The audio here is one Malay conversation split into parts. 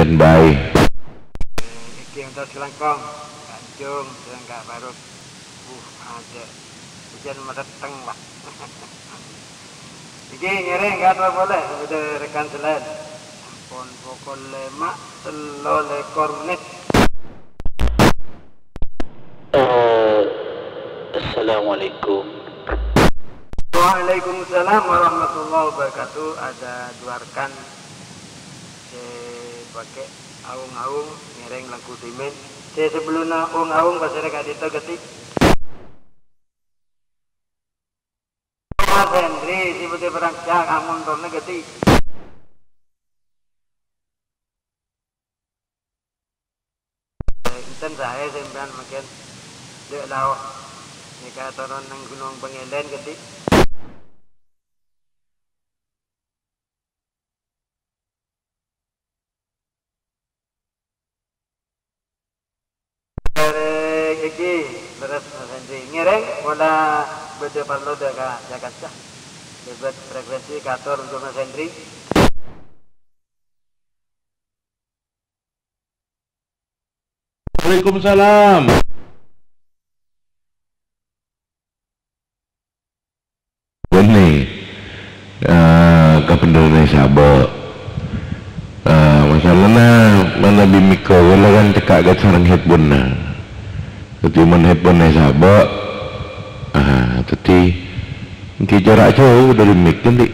standby. Iki untuk selangkong, kancung, selangkak barut. Aja. Hujan mereteng, Pak. Iki ngiring kata boleh, sudah rekan selain. Pon pokok lemak, telur lekor menit. Assalamualaikum. Waalaikumsalam warahmatullahi wabarakatuh. Ada dua rekan pakai aung-aung ngereng langku timin. Sebelum aung-aung pasir kadito getik. Mas Hendri si putih perancang amun torne getik. Inten saya sembilan makin dek lauk. Jika turun nang gunung Pengelen getik. Iki beres Mas Hendri ngereng wala beda perlu dekat Jakarta debat frekuensi kator untuk Mas Hendri. Waalaikumsalam. Ini ke Indonesia masalahnya mana bimiko wala kan cekak gat sarang headphone na ketiman headphone na sabak tadi mungkin jarak jauh dari mic nanti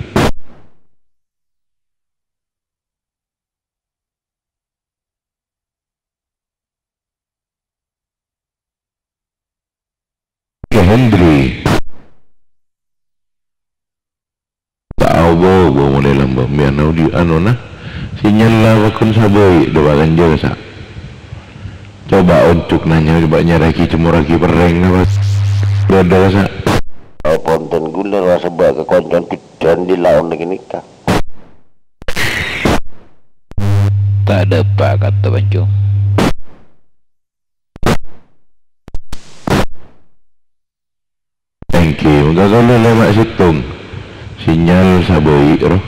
ke Hendri tahu bawa mulai lambang biar di anu nah sinyal lah wakun sabai doakan jasa coba untuk nanya coba nyaraki cemuraki pereng apa bodoh sa Ponten guler rasa baga konjon pidan di laun lagi nikah. Tak ada apa kata Bancung. thank you enggak kalau lemak situng sinyal sabai roh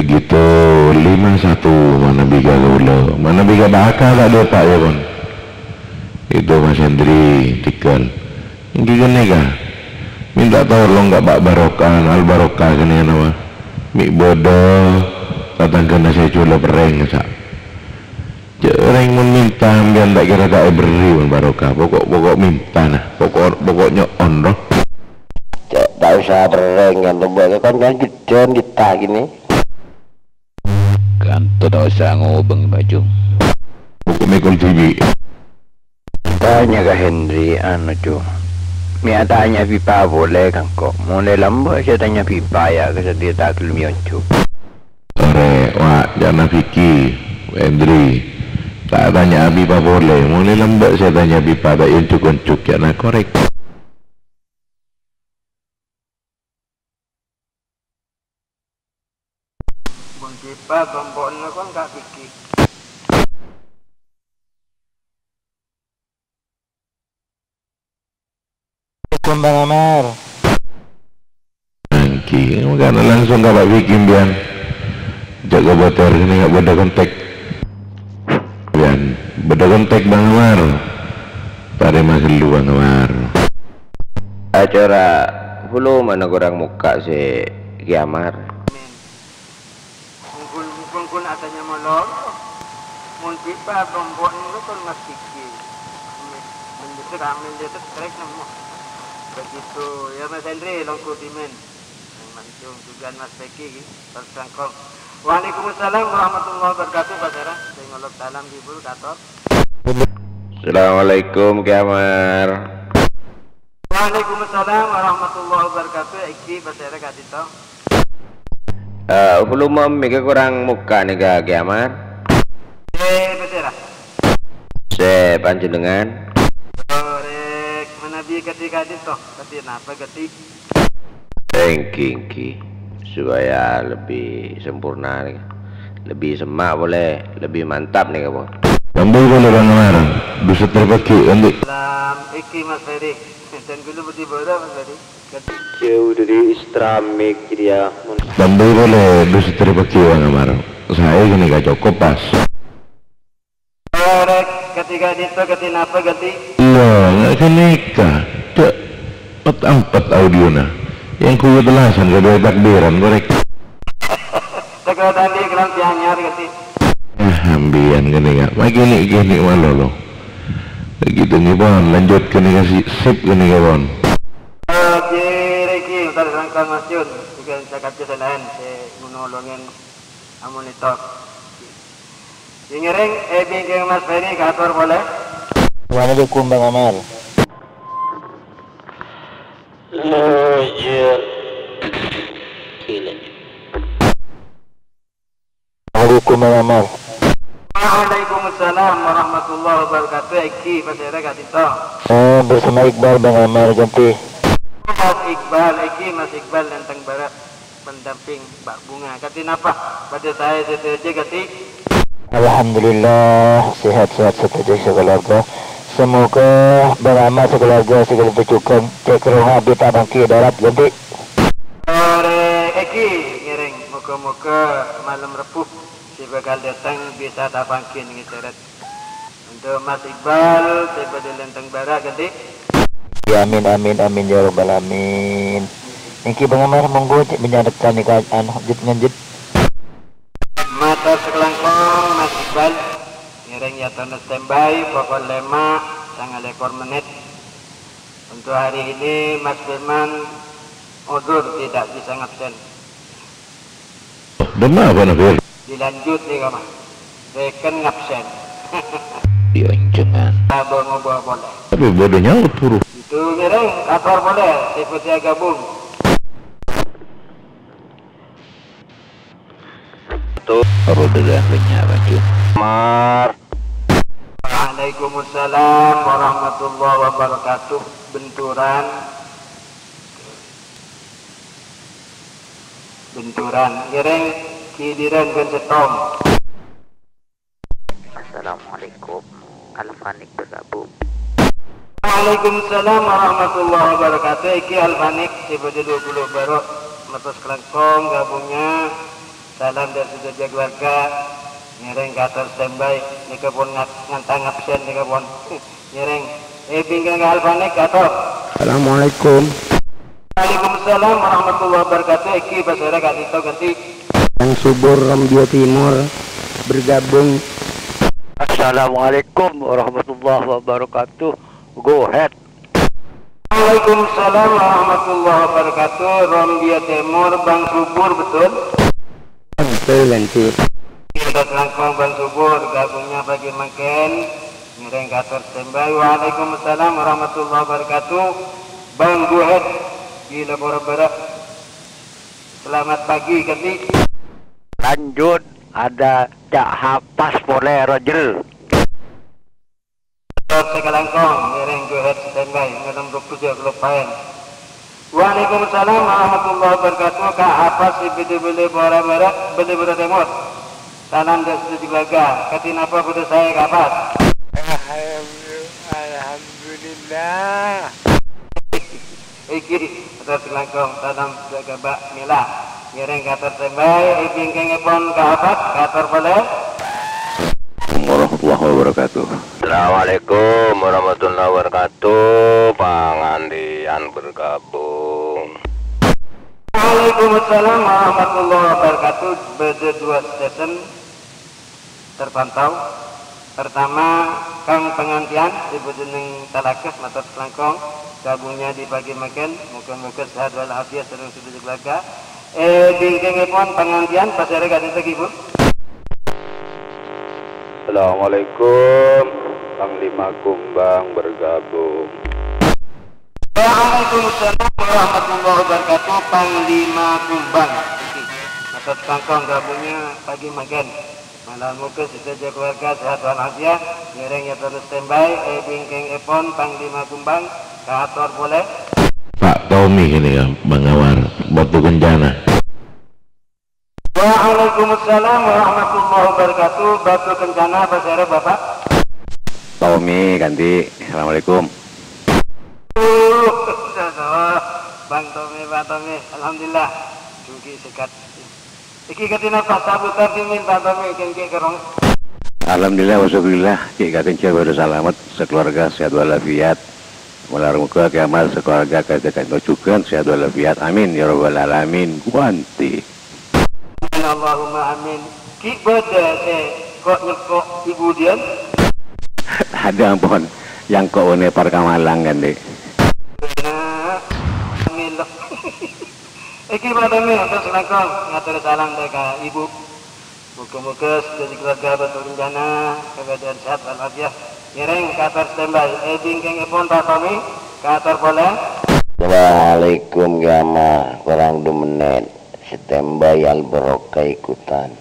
gitu 51 mana biga gula mana biga bakal tak ada pak ya kon itu Mas Hendri tikal ini gini kah minta tolong nggak bak barokah al barokah kena nama mik bodoh datang kena saya cula pereng sak cereng meminta biar tak kira tak beri barokah pokok minta nah pokoknya on roh Tak usah bereng kan lembaga konjon pidan kita gini. Kanto tak usah ngobeng Bajung. pokok mekol TV Tanya ke Hendri anu cu. Mia tanya pipa boleh kan kok. Mulai lambat saya tanya pipa ya ke dia tak kelum cu. sore wak jangan fikir Hendri tak tanya pipa boleh mulai lambat saya tanya pipa tak yang cuk ya nak korek Bang Cipa bomboknya kan gak fikir. Bang Amar. Angki, makanya langsung gak bikin bian jaga motor ini gak beda kontak bian beda kontak Bang Amar pada masa dulu Bang Amar Acara belum mana kurang muka si Kiamar. Mungkin adanya molor. Mun Cipa bomboknya kan mas fikir. Mendesak amin dia trek nemu. Begitu ya Mas Hendri longku timen. Mancung juga Mas Peki tersangkong. Waalaikumsalam warahmatullahi wabarakatuh Pak Sarah. Saya ngolok dalam ibu kator. Assalamualaikum Kiamar. Waalaikumsalam warahmatullahi wabarakatuh. Iki Pak Sarah kadito. Belum memikir kurang muka nih ga Kiamar. Pak Sarah. Se panjenengan. Korek menabi ketika dito. Ketika apa ketik? Ranking supaya lebih sempurna nih. Lebih semak boleh, lebih mantap nih kamu. Ambil boleh Bang Amar bisa terbagi nanti Dalam iki Mas Ferry. Dan dulu beti bodoh Mas Ferry. Jauh dari Istramik dia. ambil boleh bisa terbagi Bang Amar saya gini gak cukup pas. Korek ketika itu ketika apa ganti? Iya, nggak kenikah. Cek empat audio nah. Yang ku telasan kedua takbiran korek. Tegal tadi kelam tianyar ganti. Ambian gini gak. Gini malu loh. Begitu nih bon, lanjut gini kasih sip gini gak bon. Jireki utar sangkan masjid. Juga cakap je selain menolongin amonitor. Ingering bingking Mas Ferry kantor boleh? Assalamualaikum Bang Amar. Assalamualaikum Bang Amar. Waalaikumsalam warahmatullahi wabarakatuh. Eki pasera katito. Bersama Iqbal Bang Amar ganti. Mas Iqbal, Mas Iqbal Lenteng Barat pendamping Mbak Bunga. Kati apa? Pada saya setuju kati. Alhamdulillah sehat-sehat saja sekeluarga. Semoga Bang Amar sekeluarga segala tercukup. Cek roh habis tak bangkit darat ganti. Eki ngiring muka-muka malam repuh si bakal datang bisa tak bangkit ngiteret. Untuk Mas Iqbal daripada Lenteng Barat ganti. Ya, amin ya rabbal alamin. Niki Bang Amar monggo cek menyadapkan nih kan nganjut. Mata sekelangkong Mas Iqbal ngiring ya tanah standby pokok 5 sangat ekor menit. Untuk hari ini Mas Firman udur tidak bisa ngabsen. Demam apa nak? Dilanjut nih kamu. Reken ngabsen. Jangan. Tabung ngobrol boleh. Tapi bodohnya turun. Itu ngiring kantor boleh. Seperti gabung. Baru dengan baju Mar. Waalaikumsalam warahmatullahi wabarakatuh. Benturan ngiring kidiran bensetong. Assalamualaikum. Alfanik bergabung. Waalaikumsalam warahmatullahi wabarakatuh. Iki Alfanik seperti 20 baru metus kelengkong gabungnya. Salam dari sejajar keluarga. Ngiring kantor standby. Nika pun ngantang absen nika pun. Ngiring. Pinggang Alfanik kantor. Assalamualaikum. Waalaikumsalam warahmatullahi wabarakatuh. Iki pasara katito ganti. Yang subur Rambio Timur bergabung. Assalamualaikum warahmatullahi wabarakatuh. Go ahead. Waalaikumsalam warahmatullahi wabarakatuh. Rombia Timur Bang Subur betul? Betul nanti. Kita langkong Bang Subur gabungnya bagi makan. Ngiring kantor standby. Waalaikumsalam warahmatullahi wabarakatuh. Bang Go ahead. Gila Barat. Selamat pagi ganti. Lanjut, ada Cak Hapas boleh Roger. Sekalangkong ngiring Go ahead standby. Ngelam 20 kelupaan. Waalaikumsalam warahmatullahi wabarakatuh. Kak Hapas beli Barat beli Timur. Salam dari setuju keluarga. Katin apa pada saya Kak Hapas? Alhamdulillah. Iki atas kelangkong salam jaga Mbak Mila. Ngiring kantor standby. Bingking epon Kak Hapas kantor boleh. Warahmatullahi wabarakatuh. Assalamualaikum warahmatullahi wabarakatuh. Pangandian bergabung. Waalaikumsalam warahmatullahi wabarakatuh. Beda 2 stesen terpantau. Pertama Kang Pengantian Ibu Jeneng Talakas Matot Kelangkong gabungnya di pagi makan. Muka-muka sehat walafiat serang sudah keluarga. Bingkingipun Pengantian pasare gadis Ibu. Assalamualaikum. Panglima Kumbang bergabung. Waalaikumsalam warahmatullahi wabarakatuh. Panglima Kumbang Matot Kelangkong gabungnya pagi makan. Malam muka sejajar keluarga sehat walafiat. Ngiring ya terus standby. Bingking epon Panglima Kumbang kantor boleh. Pak Tommy ini ya, Bang Awar, Batu Kencana. Waalaikumsalam warahmatullahi wabarakatuh. Batu Kencana pasara Bapak. Tommy ganti. Assalamualaikum. Bang Tommy, Pak Tommy, alhamdulillah. Dugi sekat. Iki katina Pak Sabutar dimin Pak Tommy kengke kerong. Alhamdulillah wasyukurillah ki kakencil baru selamat sekeluarga sehat walafiat. Mular muka kiamat sekeluarga kadekan tojukan sehat walafiat. Amin ya rabbal alamin. Kuanti. Allahumma amin. Ki beda kok nyekok ibu dia. Ada ampun yang kok one Parkamalang kan dek. Nah, amin loh. Iki pada mi atas langkong ngatur salam dekat ibu. Muka-muka dari keluarga betul rencana keadaan sehat walafiat. Ngereng katar standby. Eding keng epon Pak Tommy katar boleh. Assalamualaikum gama kurang 2 menit standby al barokah ikutan.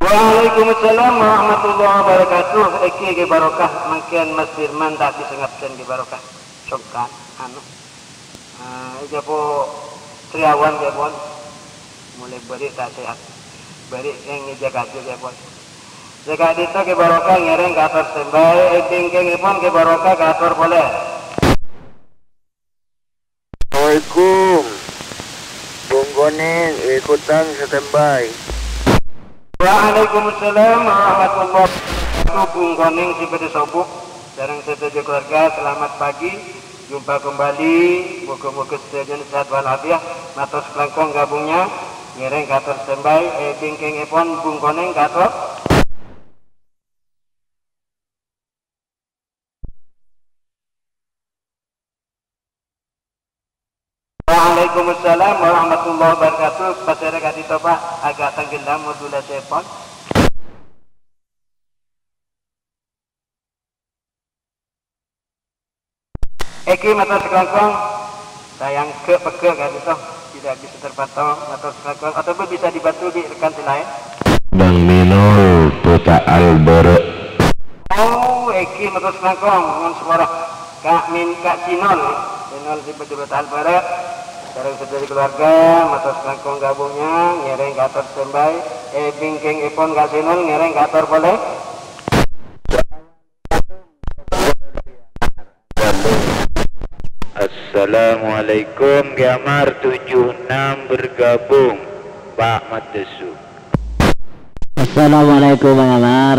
Waalaikumsalam warahmatullahi wabarakatuh. Eki ke barokah mungkin Mas Firman tak disengapkan ke barokah. Coba anu. Ija po Triawan ya pun mulai beri tak sehat. Beri yang jaga ya pun. Jaga itu ke barokah ngereng ke atas standby. Eding ke pun ke barokah ke atas boleh. Assalamualaikum. Bungkoning ikutan standby. Waalaikumsalam warahmatullahi wabarakatuh. Bung Koning si pada sobuk jarang setuju keluarga selamat pagi jumpa kembali moga-moga setuju sehat walafiat matos kelangkong gabungnya ngereng kator standby bingking epon Bung Koning kator. Waalaikumsalam warahmatullahi wabarakatuh. Masyarakat itu Pak agak tenggelam modulasi epon. Eki mata sekelangkong sayang ke peke kan itu tidak bisa terpantau mata sekelangkong ataupun bisa dibantu di rekan lain. Bang Minol Puta Albere. Oh, Eki mata sekelangkong dengan suara Kak Cinol si pejabat Albere. Sekarang sudah di keluarga, mata sekelangkong gabungnya, ngereng kator standby, bingking ipon Kak Cinol, ngereng kator boleh. Assalamualaikum Gamar 76 bergabung Pak Matesu. Assalamualaikum Bang Amar.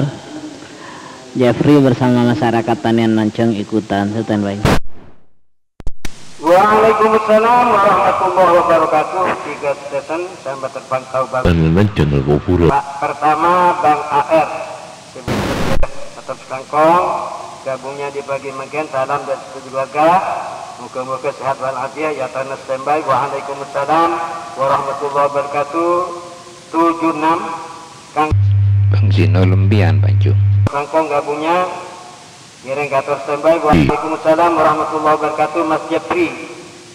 Jeffrey bersama masyarakat Tanian Nanceng ikutan standby. Waalaikumsalam warahmatullahi wabarakatuh. 3 stesen sampai terpantau Bang. Tanian channel populer. Pak pertama Bang AR. Tetap sekangkong gabungnya di pagi makin salam dan keluarga. Moga-moga sehat walafiat ya tanah standby. Waalaikumsalam warahmatullahi wabarakatuh. 76 Kang Bang Zino Lembian Pancu. Kangkong gabungnya ngiring kator standby. Waalaikumsalam warahmatullahi wabarakatuh. Mas Jepri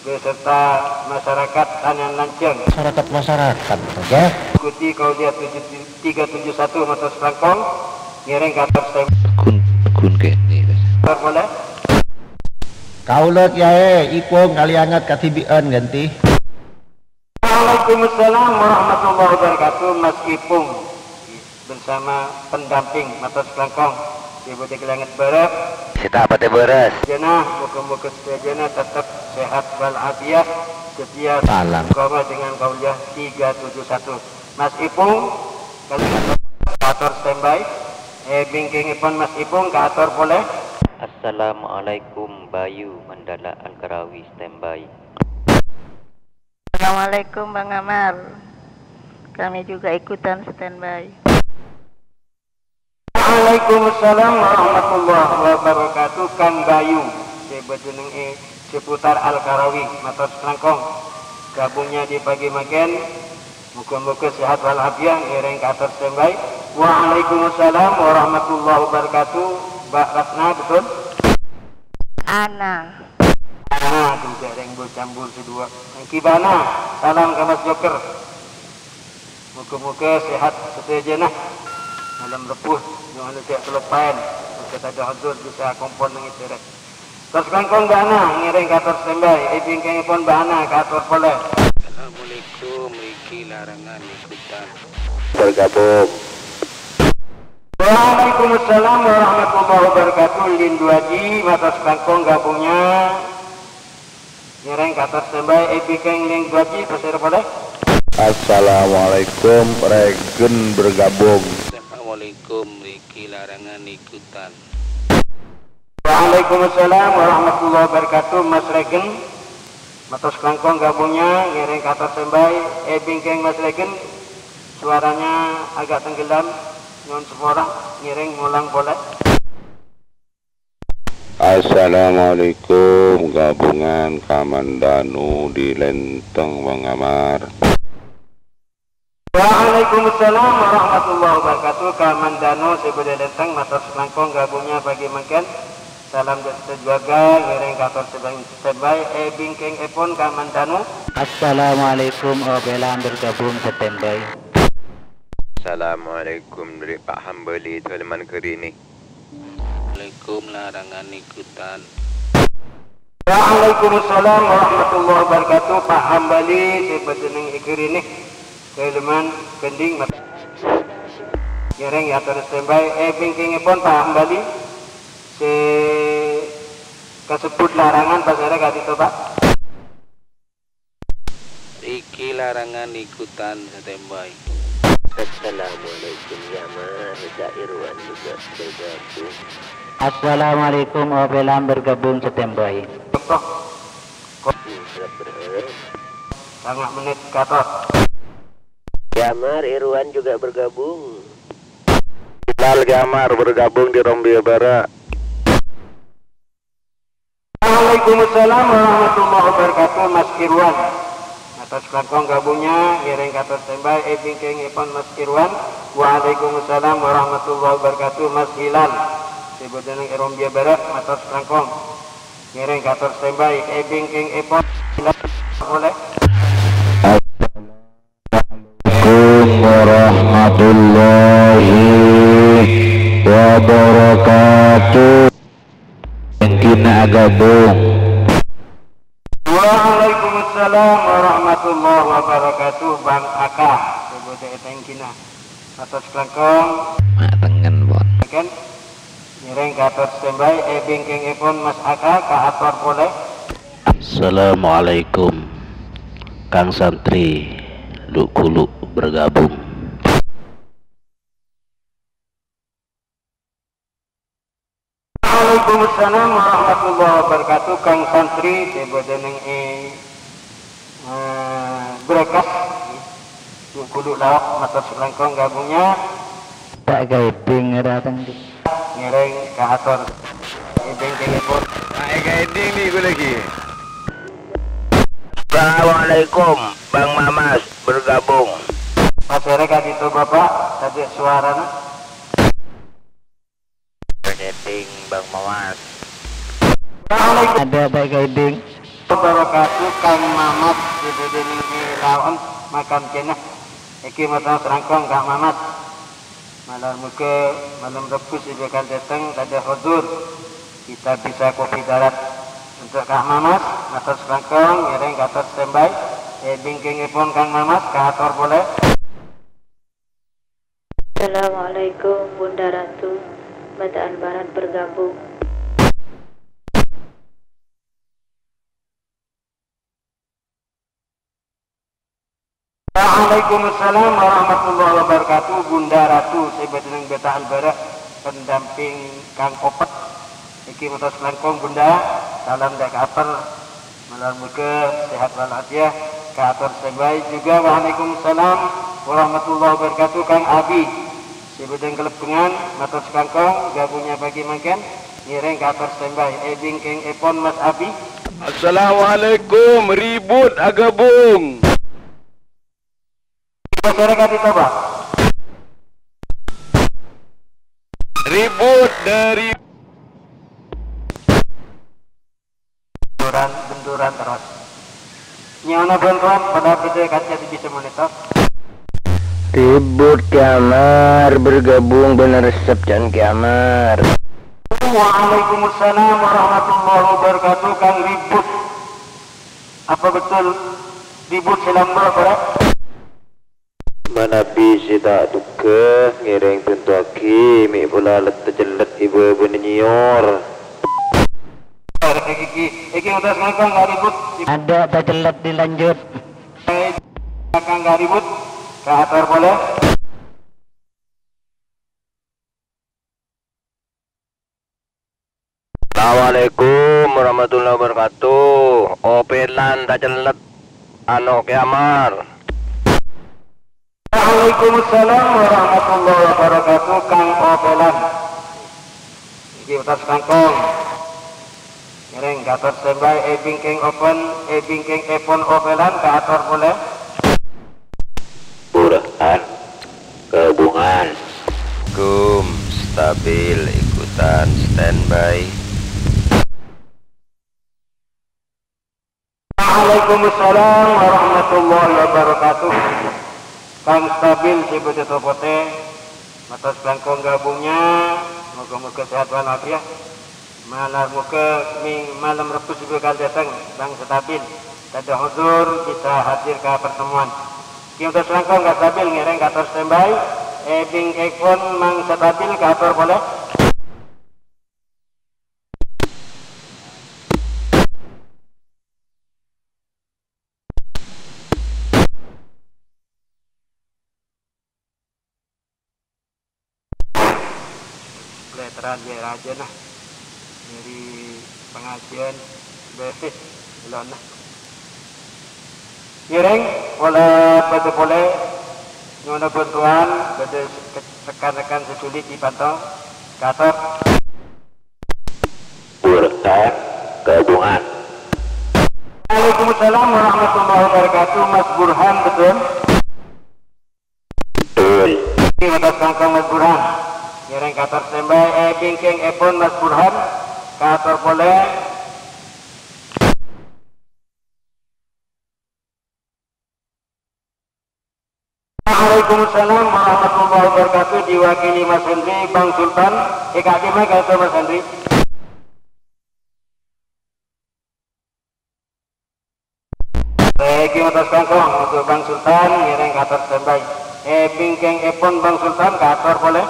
beserta masyarakat Tanian Lanceng. Masyarakat ya. Ikuti kau lihat 371 motor Kangkong ngiring kator standby. Kun kene. Boleh. Kaulat ya ipong kali angat katibian ganti. Waalaikumsalam warahmatullahi wabarakatuh. Mas Ipung bersama pendamping motor Kangkong Ibu di Langit Barat. Kita apa teh beres? Jenah moga-moga jenah tetap sehat walafiat setia Salam. koma dengan kauliah 371. Mas Ipung kalian kator standby. Bingking ipon Mas Ipung kator boleh. Assalamualaikum Bayu Mandala Al-Karawi standby. Assalamualaikum Bang Amar. Kami juga ikutan standby. Waalaikumsalam warahmatullahi wabarakatuh. Kang Bayu sebejeneng seputar Al-Karawi matos Kelangkong gabungnya di pagi makin muka-muka sehat walafiat ngereng kator standby. Waalaikumsalam warahmatullahi wabarakatuh. Mbak Ratna betul? Ana. Juga yang bercampur kedua. Kibana salam ke Mas Joker. Muka-muka sehat setia nah dalam lepuh jangan tidak kelupain kita ada hadir bisa kompon dengan itu. Terus kangkong bana ngiring kator standby. Bingking pun bana kator boleh. Assalamualaikum Iki larangan ikutan. Bergabung. Waalaikumsalam warahmatullahi wabarakatuh. Lindu Haji matas kangkong gabungnya ngiring kator standby. Bingking Lindu Haji pasir boleh. Assalamualaikum, Regen bergabung. Assalamualaikum, Riki larangan ikutan. Waalaikumsalam warahmatullahi wabarakatuh. Mas Regen matos kelangkong gabungnya ngiring kator sembay bingkeng Mas Regen suaranya agak tenggelam nyon semua ngiring ngulang boleh. Assalamualaikum, gabungan Kamandanu di Lenteng Bang Amar. Waalaikumsalam warahmatullahi wabarakatuh. Kamandanu sebelah Lenteng matos kelangkong gabungnya bagi mungkin. Salam sejaga ngiring kator sembay bingkeng epon Kamandanu. Assalamualaikum obelan bergabung standby. Assalamualaikum dari Pak Hambali Taliman Kerini. Assalamualaikum larangan ikutan. Waalaikumsalam warahmatullahi wabarakatuh. Pak Hambali sebedeneng Kerini Taliman Kending ngiring kator sembay bingkeng epon Pak Hambali kasebut larangan pasare gak dito Pak. Riki larangan ikutan standby. Assalamualaikum ya Mas, Irwan juga bergabung. Assalamualaikum obelan bergabung standby. Sangat menit kator. Jamar Irwan juga bergabung. Bilal Gamar bergabung di Rombia Barat. Waalaikumsalam warahmatullahi wabarakatuh. Mas Irwan atas kelangkong gabungnya ngiring kator sembay bingkeng ipon Mas Irwan. Waalaikumsalam warahmatullahi wabarakatuh. Mas Hilal sebedeneng Rombia Barat atas kelangkong ngiring kator sembay bingkeng ipon boleh. Assalamualaikum warahmatullahi wabarakatuh. Kina gabung. Waalaikumsalam warahmatullahi wabarakatuh. Bang Aka sebedeneng tengkina atas kelangkong Mak tengen bon. kan ngiring kator sembay bingkeng ipon Mas Aka ka ator boleh. Assalamualaikum Kang Santri Lukulu bergabung. Waalaikumsalam warahmatullahi wabarakatuh. Kang Santri sebedeneng Brekas Lukulu lawak matur selangkong gabungnya Tak gaiping datang di. ngiring ka ator bingkeng ipon. Guiding nih gue lagi. Assalamualaikum, Bang Mamas bergabung. Pasare ka dito Bapak tadi suarana. Guiding Bang Mamas. Waalaikumsalam Ada tak gaiping. wabarakatuh. Kang Mamat sebedeneng lawan makam cenah iki matur selangkong Kang Mamat. Malam muka malam rebus ibakan datang ada hudur kita bisa kopi darat untuk Kang Mamas matur selangkong ngiring kator standby bingkeng ipon Kang Mamas ka ator boleh. Assalamualaikum Bunda Ratu Bataan Barat bergabung. Waalaikumsalam warahmatullahi wabarakatuh. Bunda Ratu sebedeneng Bataan Barat pendamping Kang Opat iki matur selangkong Bunda salam dak atur malam muka sehat walafiat ka atur standby juga. Waalaikumsalam warahmatullahi wabarakatuh. Kang Abi sebedeneng Kelepengan matur selangkong gabungnya bagi makan ngiring ka atur standby bingkeng ipon Mas Abi. Assalamualaikum, ribut agabung. Masyarakat itu Pak Ribut dari benturan terus nyana bantuan pada video kaca bisa monitor. Ribut Kamar bergabung benar resep Jan Kamar. Waalaikumsalam warahmatullahi wabarakatuh. Kang Ribut apa betul ribut selamba berat? mana bisa tak duka ngiring tentu aki mi pula letak jelat ibu nyior. Iki udah selangkang nggak ribut. Ada tak jelat dilanjut. Akan nggak ribut, ke atas boleh. Assalamualaikum warahmatullahi wabarakatuh. Opelan tak jelet anu kiamar. Waalaikumsalam warahmatullahi wabarakatuh. Kang Opelan iki utas kangkong ngereng ke atas standby. Bingking open, bingking epon Opelan ke atas boleh. Burhan gabungan stabil ikutan standby. Waalaikumsalam warahmatullahi wabarakatuh. Kang stabil si betul pote atas kangkong gabungnya. Moga-moga sehat walafiat. Malam Rebu juga datang Bang stabil. Ada huzur kita hadir ke pertemuan. Kita selangkong gak stabil ngereng ke atas standby. Bing ekon mang stabil ke atas boleh. Letteran ya aja nah dari pengajian belum nah ngereng boleh betul boleh nyona bantuan betul rekan-rekan sesulit dipantau kantor Burhan gabungan. Waalaikumsalam warahmatullahi wabarakatuh. Mas Burhan betul? Betul. Ini atas kangkong Mas Burhan. Ngereng kantor standby. Bingking epon Mas Burhan. Kantor boleh. Waalaikumsalam warahmatullahi wabarakatuh. Diwakili Mas Hendri, Bang Sultan. EKD kantor Mas Hendri. Baik, atas kangkong untuk Bang Sultan, ngereng kantor standby. Bingking epon Bang Sultan, kantor boleh.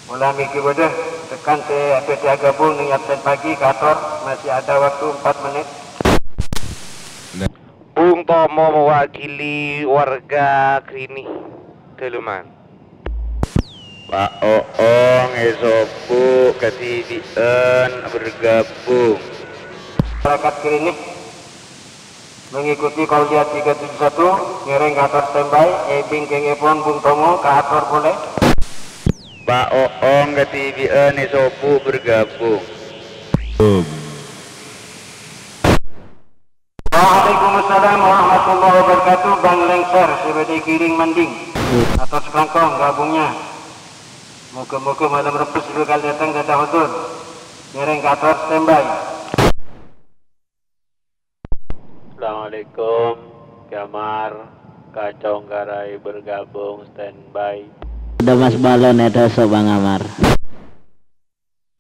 Mulai mikir bodoh, tekan saya PTA gabung dengan absen pagi kantor, masih ada waktu 4 menit. Bung Tomo mewakili warga Krini Deluman. Pak Oong esopu ketidian bergabung. Masyarakat Krini mengikuti kauliat 371, ngereng kantor standby. Bingking epon Bung Tomo, kantor boleh. Pak Oong ketidian esopu bergabung. Waalaikumsalam warahmatullahi wabarakatuh. Bang Lengser CBD Kiring Manding atas kangkong gabungnya. Moga-moga malam Rebus juga kali datang dada huzur. Ngereng kantor standby. Assalamualaikum. Kamar Kacong Garai bergabung standby. Ada Mas Balon ada Bang Amar.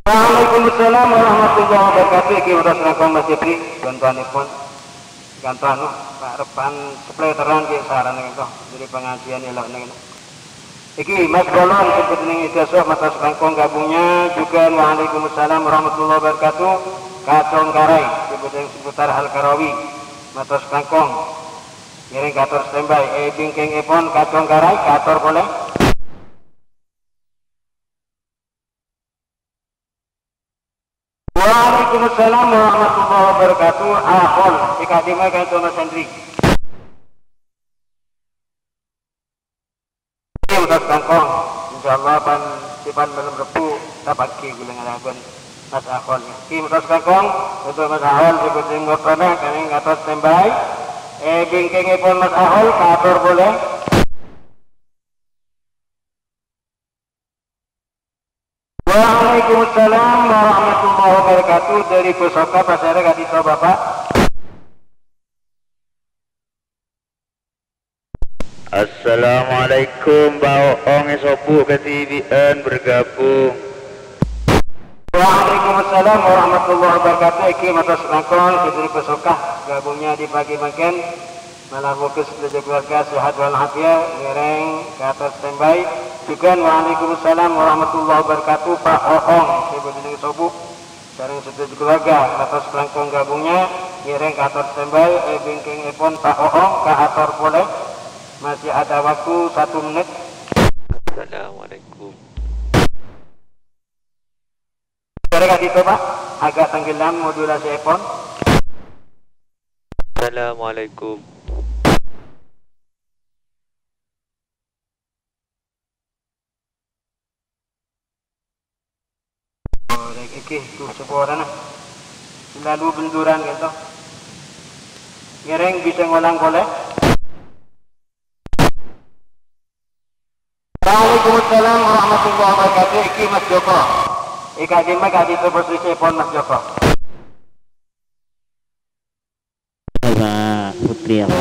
Waalaikumsalam warahmatullahi wabarakatuh. Iki udah serangkong Mas Jepri bantuan pun gantuan Pak Repan sepleteran ki saran itu dari pengajian elok ning. Iki Mas Balon seperti ning ijazah Mas serangkong gabungnya juga. Waalaikumsalam warahmatullahi wabarakatuh. Kacong Garai seputar Hal Karawi Mas serangkong ngiring kantor standby. Bingking epon Kacong Garai kantor boleh. Waalaikumsalam warahmatullahi wabarakatuh. Ahol ikadima kantor Mas Hendri. Ini udah kangkong. Insyaallah pan sipan belum Rebu tak pagi guling alaban Mas Ahol. Ini udah kangkong untuk Mas Ahol seperti ngopana kami kantor standby. Bingking pun Mas Ahol kantor boleh. Waalaikumsalam warahmatullahi wabarakatuh. Dari Pusoka Pasar Kadito Bapak. Assalamualaikum. Pak Oong esopu ketidian bergabung. Waalaikumsalam warahmatullahi wabarakatuh. Iki matos langkong dari Pusoka gabungnya di pagi makan. malam fokus belajar keluarga sehat walafiat, ngereng ke atas standby. Juga waalaikumsalam warahmatullahi wabarakatuh Pak Ohong, ibu jeneng Sobuk, sareng sedaya keluarga atas pelangkong gabungnya, ngereng ke atas standby, bingking epon Pak Ohong ke atas boleh. Masih ada waktu 1 menit. Assalamualaikum. Mereka gitu Pak, agak tenggelam modulasi epon. Assalamualaikum. Tuh sebuah orang lalu benduran gitu. Ngereng bisa ngolang boleh. Waalaikumsalam warahmatullahi wabarakatuh. Iki Mas Joko. Ika gimana kadi itu posisi pon Mas Joko. Pak Putri ya.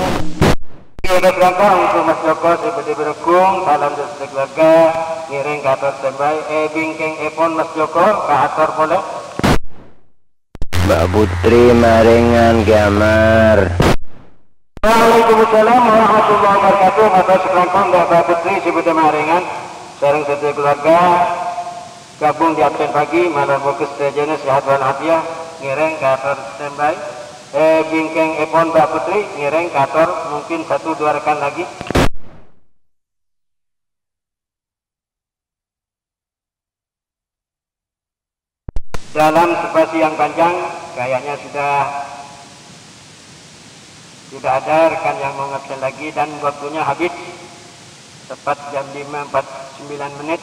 Oke, berangkat untuk Mas Joko seperti berkung, salam dari keluarga, ngiring ke atas standby, bingking epon Mas Joko, ke atas boleh. Mbak Putri maringan gambar. Waalaikumsalam warahmatullahi wabarakatuh. Mata sekelangkong Mbak Putri seperti maringan, sareng dari keluarga, gabung di absen pagi, malam fokus terjana sehat walafiat, ngiring ke atas standby. Bingkeng epon Mbak Putri, ngereng kator, mungkin 1-2 rekan lagi. Dalam spasi yang panjang, kayaknya sudah tidak ada rekan yang mau ngabsen lagi dan waktunya habis. Tepat jam 5:49.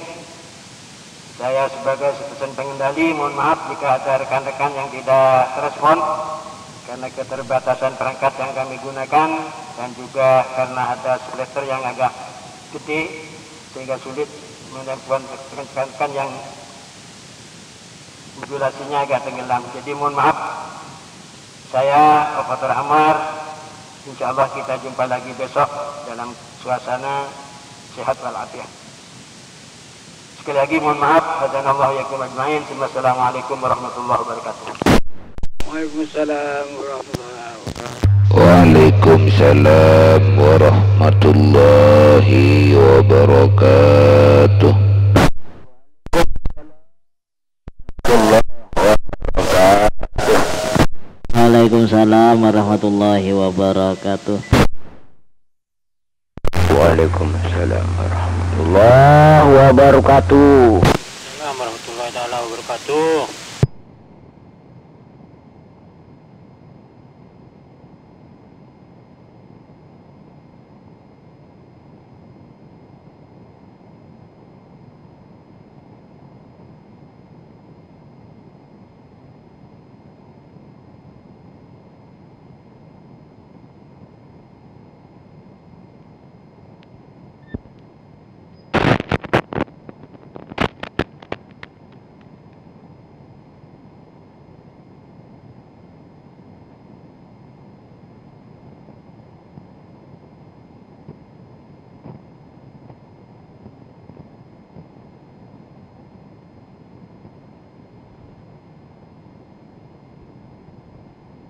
Saya sebagai sepesan pengendali, mohon maaf jika ada rekan-rekan yang tidak terespon. Karena keterbatasan perangkat yang kami gunakan dan juga karena ada splitter yang agak gede sehingga sulit menemukan rekan-rekan yang modulasinya agak tenggelam. Jadi mohon maaf, saya Operator Amar, insya Allah kita jumpa lagi besok dalam suasana sehat walafiat. Sekali lagi mohon maaf, hadanallahu yakum ajmain. Wassalamualaikum warahmatullahi wabarakatuh. Waalaikumsalam warahmatullahi wabarakatuh. Waalaikumsalam warahmatullahi wabarakatuh. Waalaikumsalam warahmatullahi wabarakatuh. Waalaikumsalam warahmatullahi wabarakatuh. Assalamualaikum warahmatullahi wabarakatuh.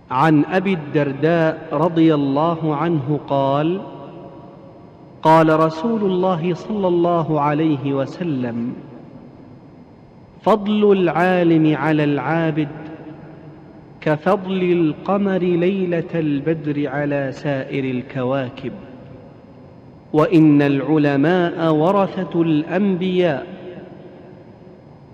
عن أبي الدرداء رضي الله عنه قال: قال رسول الله صلى الله عليه وسلم: فضل العالم على العابد كفضل القمر ليلة البدر على سائر الكواكب، وإن العلماء ورثة الأنبياء،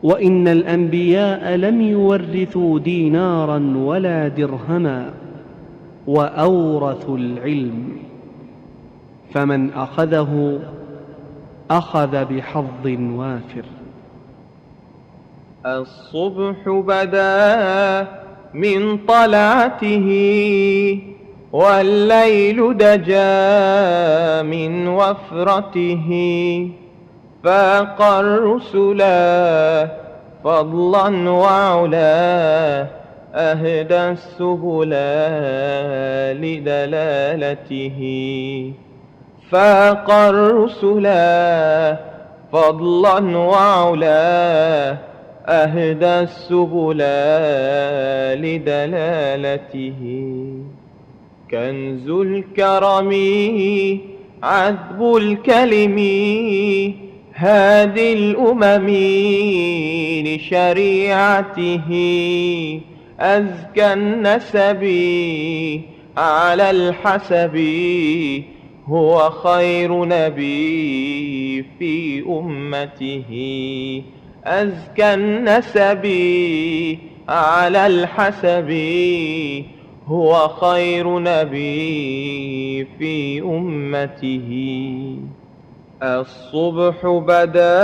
وإن الأنبياء لم يورثوا دينارا ولا درهما، وأورثوا العلم، فمن أخذه أخذ بحظ وافر. الصبح بدا من طلعته والليل دجا من وفرته، فاق الرسلا فضلا وعلا، أهدى السبل لدلالته، فاق الرسلا فضلا وعلا، أهدى السبل لدلالته. كنز الكرم عذب الكلم هادي الأمم لشريعته أزكى النسب على الحسب هو خير نبي في أمته أزكى النسب على الحسب هو خير نبي في أمته الصبح بدا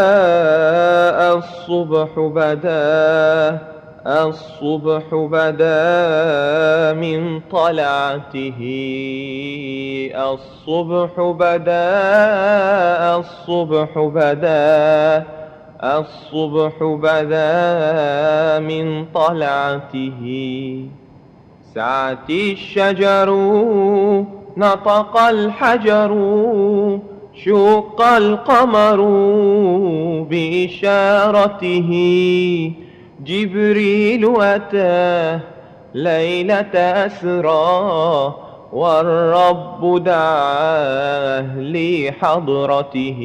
الصبح بدا الصبح بدا من طلعته الصبح بدا الصبح بدا الصبح بدا من طلعته سعت الشجر نطق الحجر شق القمر بإشارته جبريل أتاه ليلة أسرى والرب دعاه لحضرته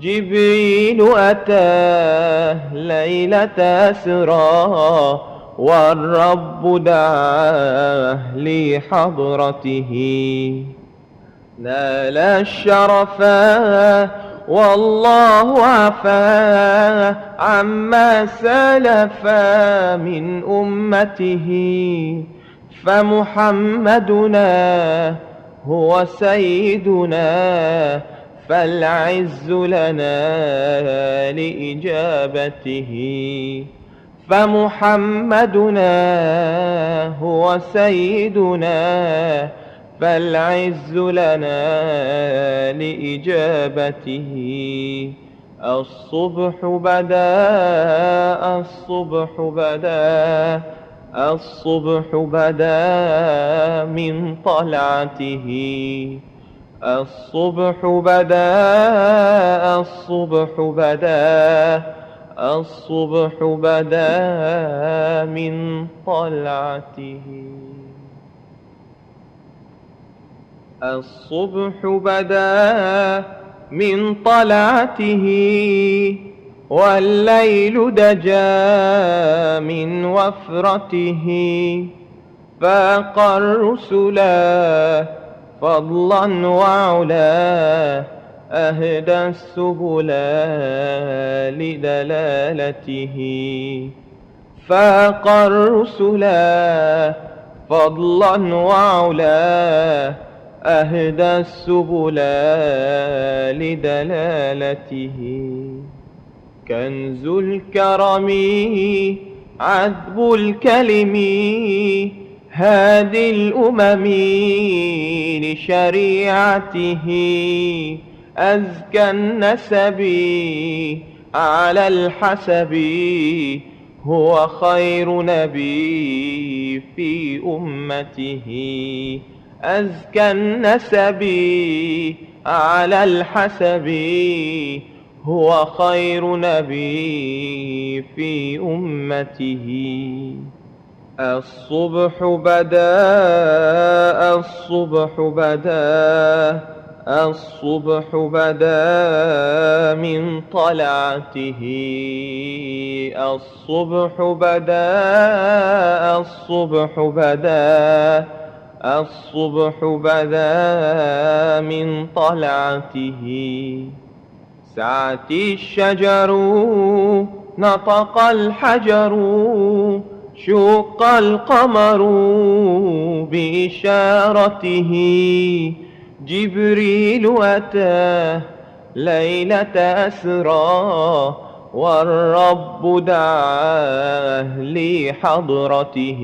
جبريل أتاه ليلة أسرى والرب دعاه لحضرته نال الشرفا والله عفا عما سلفا من أمته فمحمدنا هو سيدنا فالعز لنا لإجابته فمحمدنا هو سيدنا فالعز لنا لإجابته الصبح بدا الصبح بدا الصبح بدا من طلعته الصبح بدا الصبح بدا الصبح بدا من طلعته الصبح بدا من طلعته والليل دجا من وفرته فاق الرسلا فضلا وعلا أهدى السبل لدلالته فاق الرسلا فضلا وعلا أهدى السبل لدلالته كنز الكرم عذب الكلم هادي الأمم لشريعته أزكى النسب على الحسب هو خير نبي في أمته أزكى النسب على الحسب هو خير نبي في أمته الصبح بدا الصبح بدا الصبح بدا من طلعته الصبح بدا الصبح بدا الصبح بدا من طلعته سعت الشجر نطق الحجر شق القمر بإشارته جبريل أتاه ليلة أسرى والرب دعاه لحضرته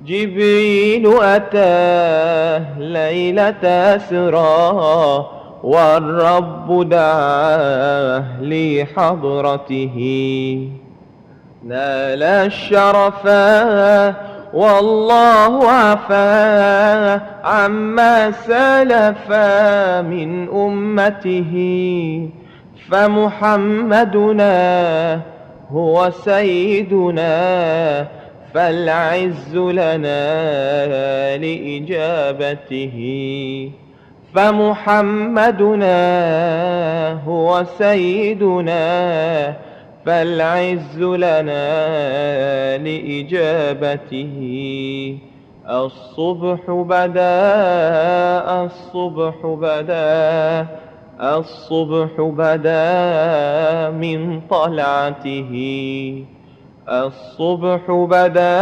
جبريل أتاه ليلة أسرى والرب دعاه لحضرته نال الشرفا والله عفا عما سلفا من أمته فمحمدنا هو سيدنا فالعز لنا لإجابته فمحمدنا هو سيدنا فالعز لنا لإجابته الصبح بدا الصبح بدا الصبح بدا من طلعته الصبح بدا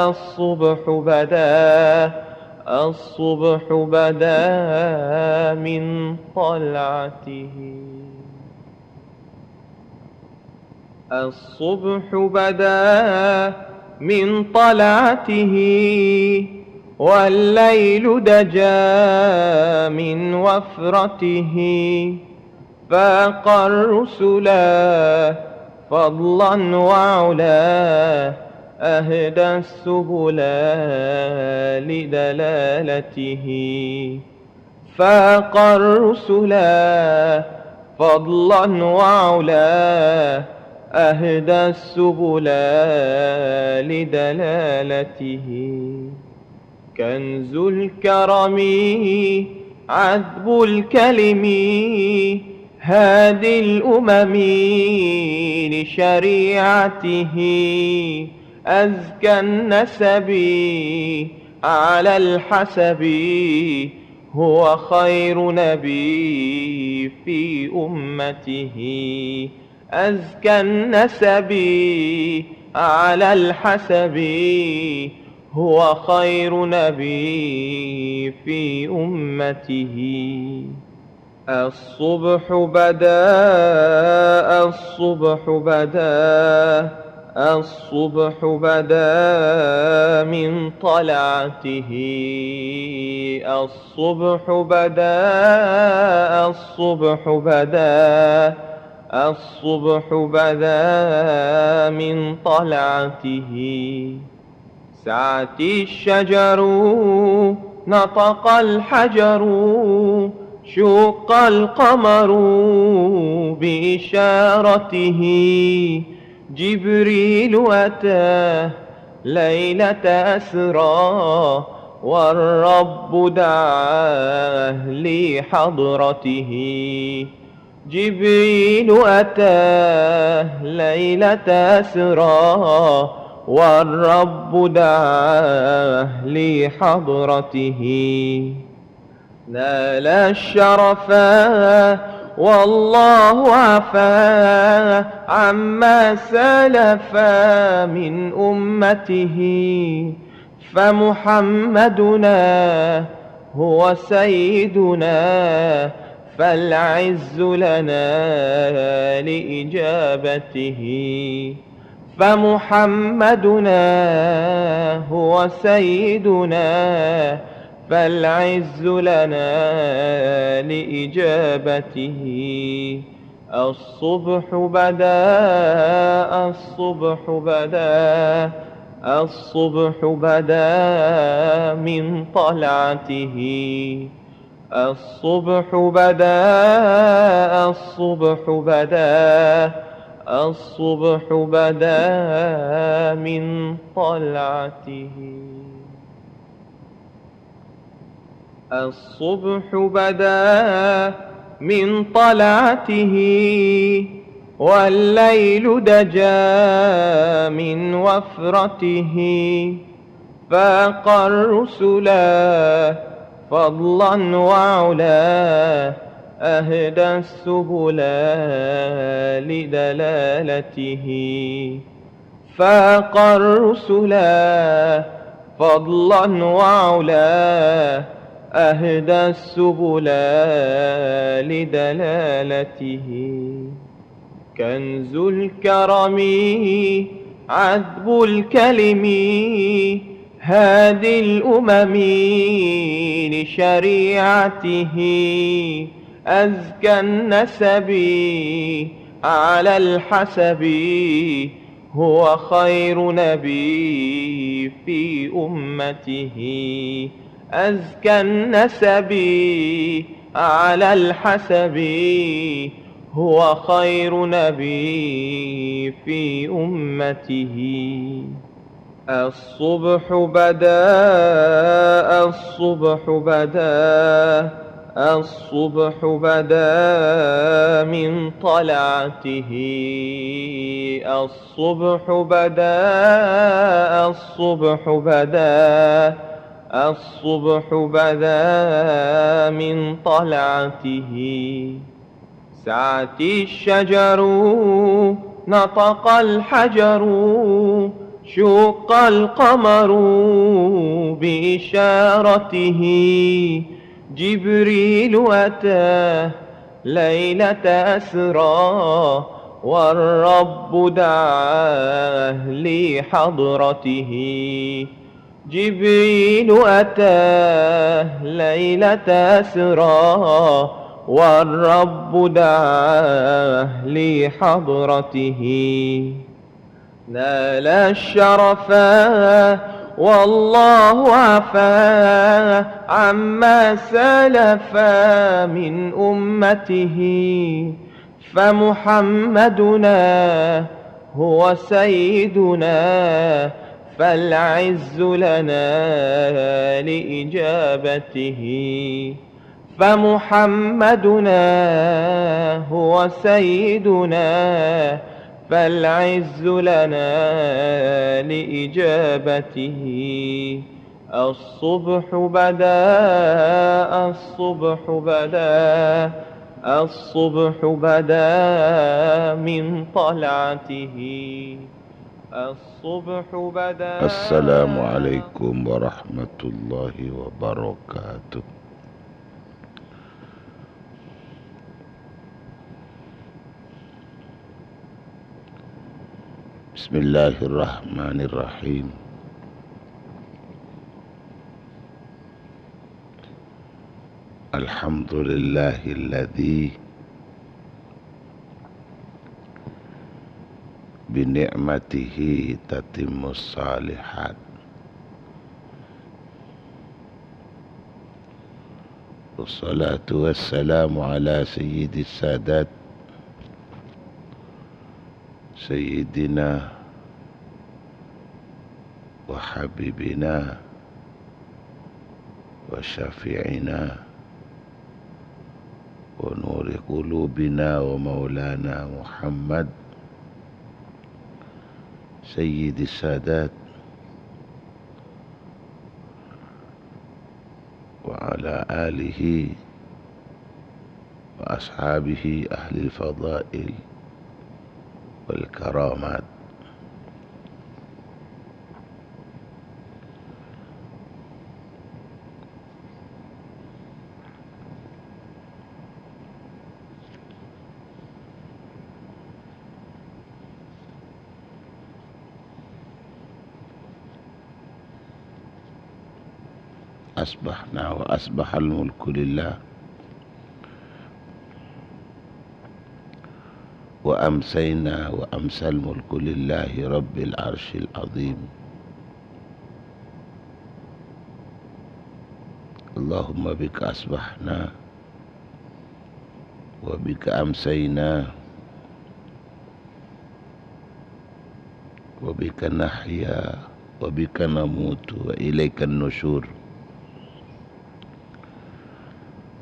الصبح بدا الصبح بدا من طلعته الصبح بدا من طلعته والليل دجا من وفرته فاق الرسلا فضلا وعلا أهدى السبل لدلالته فاق الرسلا فضلا وعلا أهدى السبل لدلالته كنز الكرم عذب الكلم هادي الأمم لشريعته أزكى النسب على الحسب هو خير نبي في أمته أزكى النسب على الحسب هو خير نبي في أمته الصبح بدا الصبح بدا الصبح بدا من طلعته الصبح بدا الصبح بدا الصبح بدا من طلعته سعت الشجر نطق الحجر شق القمر بإشارته جبريل أتاه ليلة أسرى والرب دعاه لحضرته جبريل أتاه ليلة أسرى والرب دعاه لحضرته نال الشرفا والله عفا عما سلفا من أمته فمحمدنا هو سيدنا فالعز لنا لإجابته فمحمدنا هو سيدنا فالعز لنا لإجابته الصبح بدا الصبح بدا الصبح بدا من طلعته الصبح بدا الصبح بدا الصبح بدا من طلعته الصبح بدا من طلعته والليل دجا من وفرته فاق الرسلا فضلا وعلا أهدى السبل لدلالته فاق الرسلا فضلا وعلا أهدى السبل لدلالته كنز الكرم عذب الكلم هادي الأمم لشريعته أزكى النسب على الحسب هو خير نبي في أمته أزكى النسب على الحسب هو خير نبي في أمته الصبح بدا الصبح بدا الصبح بدا من طلعته الصبح بدا الصبح بدا الصبح بدا من طلعته سعت الشجر نطق الحجر شق القمر بإشارته جبريل أتاه ليلة أسرى والرب دعاه لحضرته جبريل أتاه ليلة أسرى والرب دعاه لحضرته نال الشرفا والله عفا عما سلفا من أمته فمحمدنا هو سيدنا فالعز لنا لإجابته فمحمدنا هو سيدنا فالعز لنا لإجابته الصبح بدا الصبح بدا الصبح بدا من طلعته الصبح بدا. السلام عليكم ورحمة الله وبركاته. بسم الله الرحمن الرحيم. الحمد لله الذي بنعمته تتم الصالحات والصلاة والسلام على سيد السادات سيدنا وحبيبنا وشفيعنا ونور قلوبنا ومولانا محمد سيد السادات وعلى آله وأصحابه أهل الفضائل والكرامات. أصبحنا وأصبح الملك لله وأمسينا وأمسى الملك لله رب العرش العظيم. اللهم بك أصبحنا وبك أمسينا وبك نحيا وبك نموت وإليك النشور.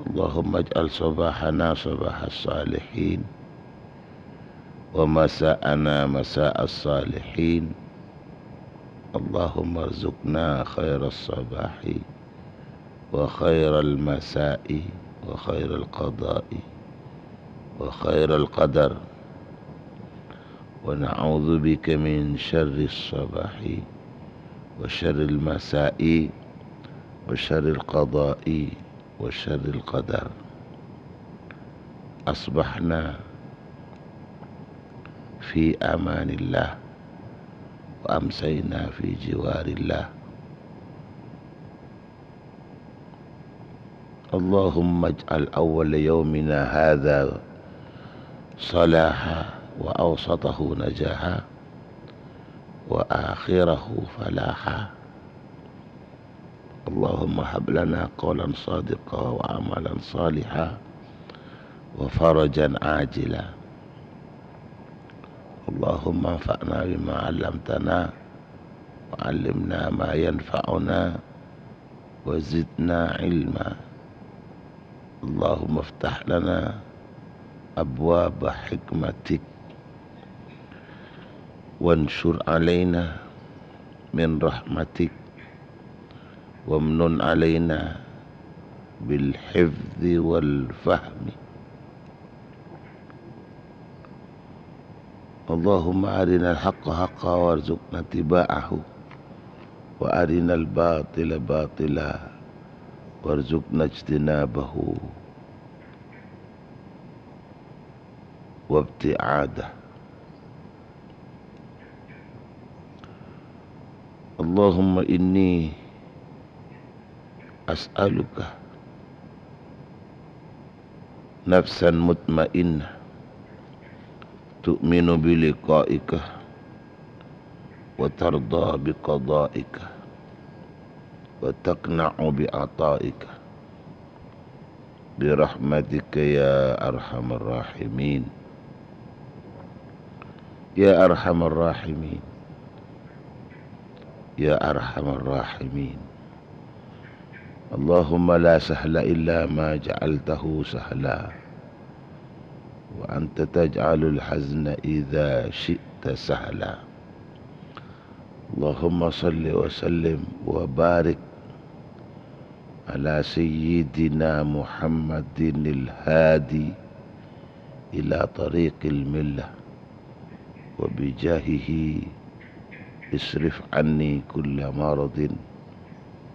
اللهم اجعل صباحنا صباح الصالحين ومساءنا مساء الصالحين. اللهم ارزقنا خير الصباح وخير المساء وخير القضاء وخير القدر، ونعوذ بك من شر الصباح وشر المساء وشر القضاء وشر القدر. أصبحنا في أمان الله وأمسينا في جوار الله. اللهم اجعل أول يومنا هذا صلاحا وأوسطه نجاحا وآخره فلاحا. اللهم هب لنا قولا صادقا وعملا صالحا وفرجا عاجلا. اللهم انفعنا بما علمتنا وعلمنا ما ينفعنا وزدنا علما اللهم افتح لنا أبواب حكمتك وانشر علينا من رحمتك وامنن علينا بالحفظ والفهم اللهم أرنا الحق حقا وارزقنا اتباعه وأرنا الباطل باطلا وارزقنا اجتنابه وابتعاده اللهم إني أسألك نفسا مطمئنة تؤمن بلقائك وترضى بقضائك وتقنع بعطائك برحمتك يا أرحم الراحمين يا أرحم الراحمين يا أرحم الراحمين اللهم لا سهل إلا ما جعلته سهلا وأنت تجعل الحزن إذا شئت سهلا اللهم صل وسلم وبارك على سيدنا محمد الهادي إلى طريق الملة وبجاهه اصرف عني كل مرض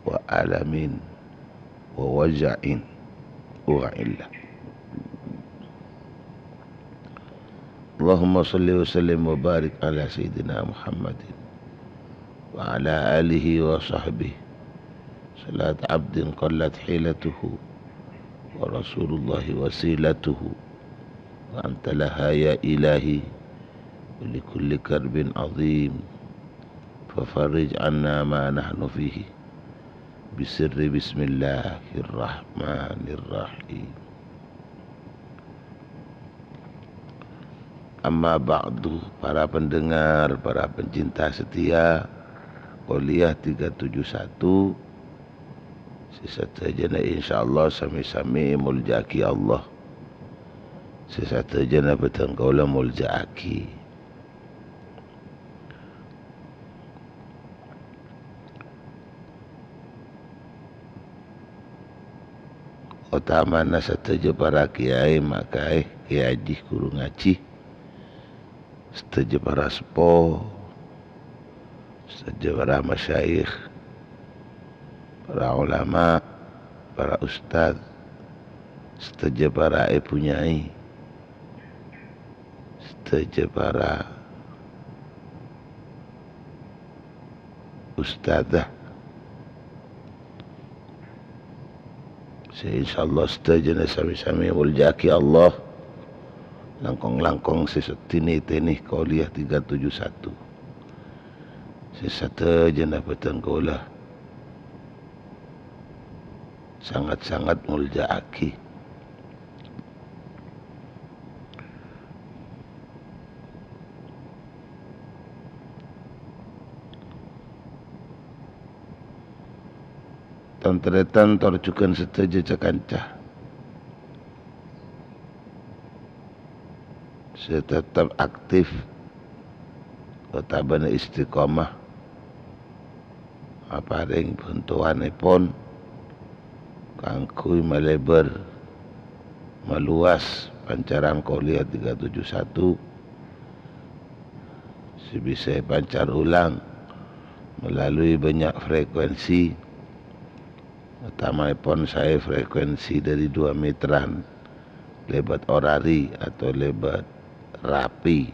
وألم ووجع وعلة اللهم صل وسلم وبارك على سيدنا محمد وعلى آله وصحبه صلاة عبد قلت حيلته ورسول الله وسيلته وأنت لها يا إلهي ولكل كرب عظيم ففرج عنا ما نحن فيه بسر بسم الله الرحمن الرحيم Amma ba'du, para pendengar, para pencinta setia Kuliah 371 sesatajana insyaallah sami-sami muljaki Allah sesatajana beteng kaula muljaki utamana sataja para kiai makai kiai haji guru ngaji sataja para sepuh sataja para masyayikh para ulama para ustadz sataja para punyai sataja para ustadzah insyaallah stajana sami-sami muljaki Allah langkong-langkong sesatini-tini Kuliah 371 sesatajana petang kaulah sangat-sangat muljaki Tantretan torjukan setaja cakancah saya tetap aktif otabana istiqomah apa ring bantuanipun kangkui melebar meluas pancaran Kuliah 371 bisa pancar ulang melalui banyak frekuensi utamanya saya frekuensi dari 2 meteran lebat orari atau lebat rapi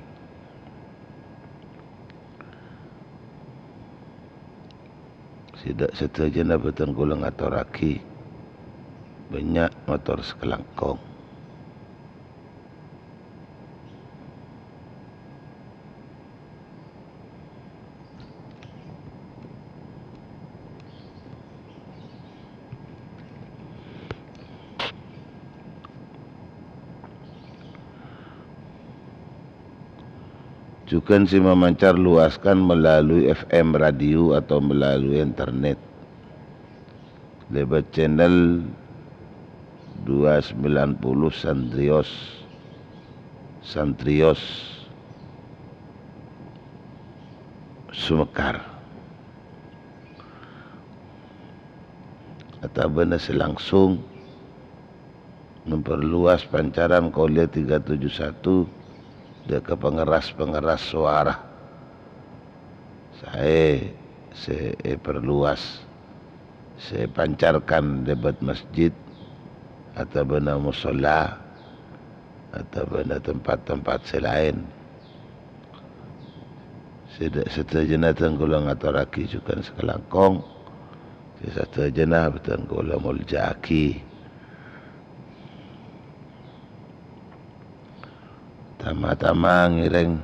sidak setajana beteng kula ngaturake banyak motor sekelangkong juga si memancar luaskan melalui FM radio atau melalui internet lewat channel 290 Santrios Sumekar atau benar langsung memperluas pancaran Kaulia 371 ke pengeras suara. Saya perluas, saya pancarkan debat masjid atau benar musola atau benar tempat-tempat selain. Setelah tenggulang atau raki juga sekelangkong, setelah bertenggulang muljaki. Tama-tama ngiring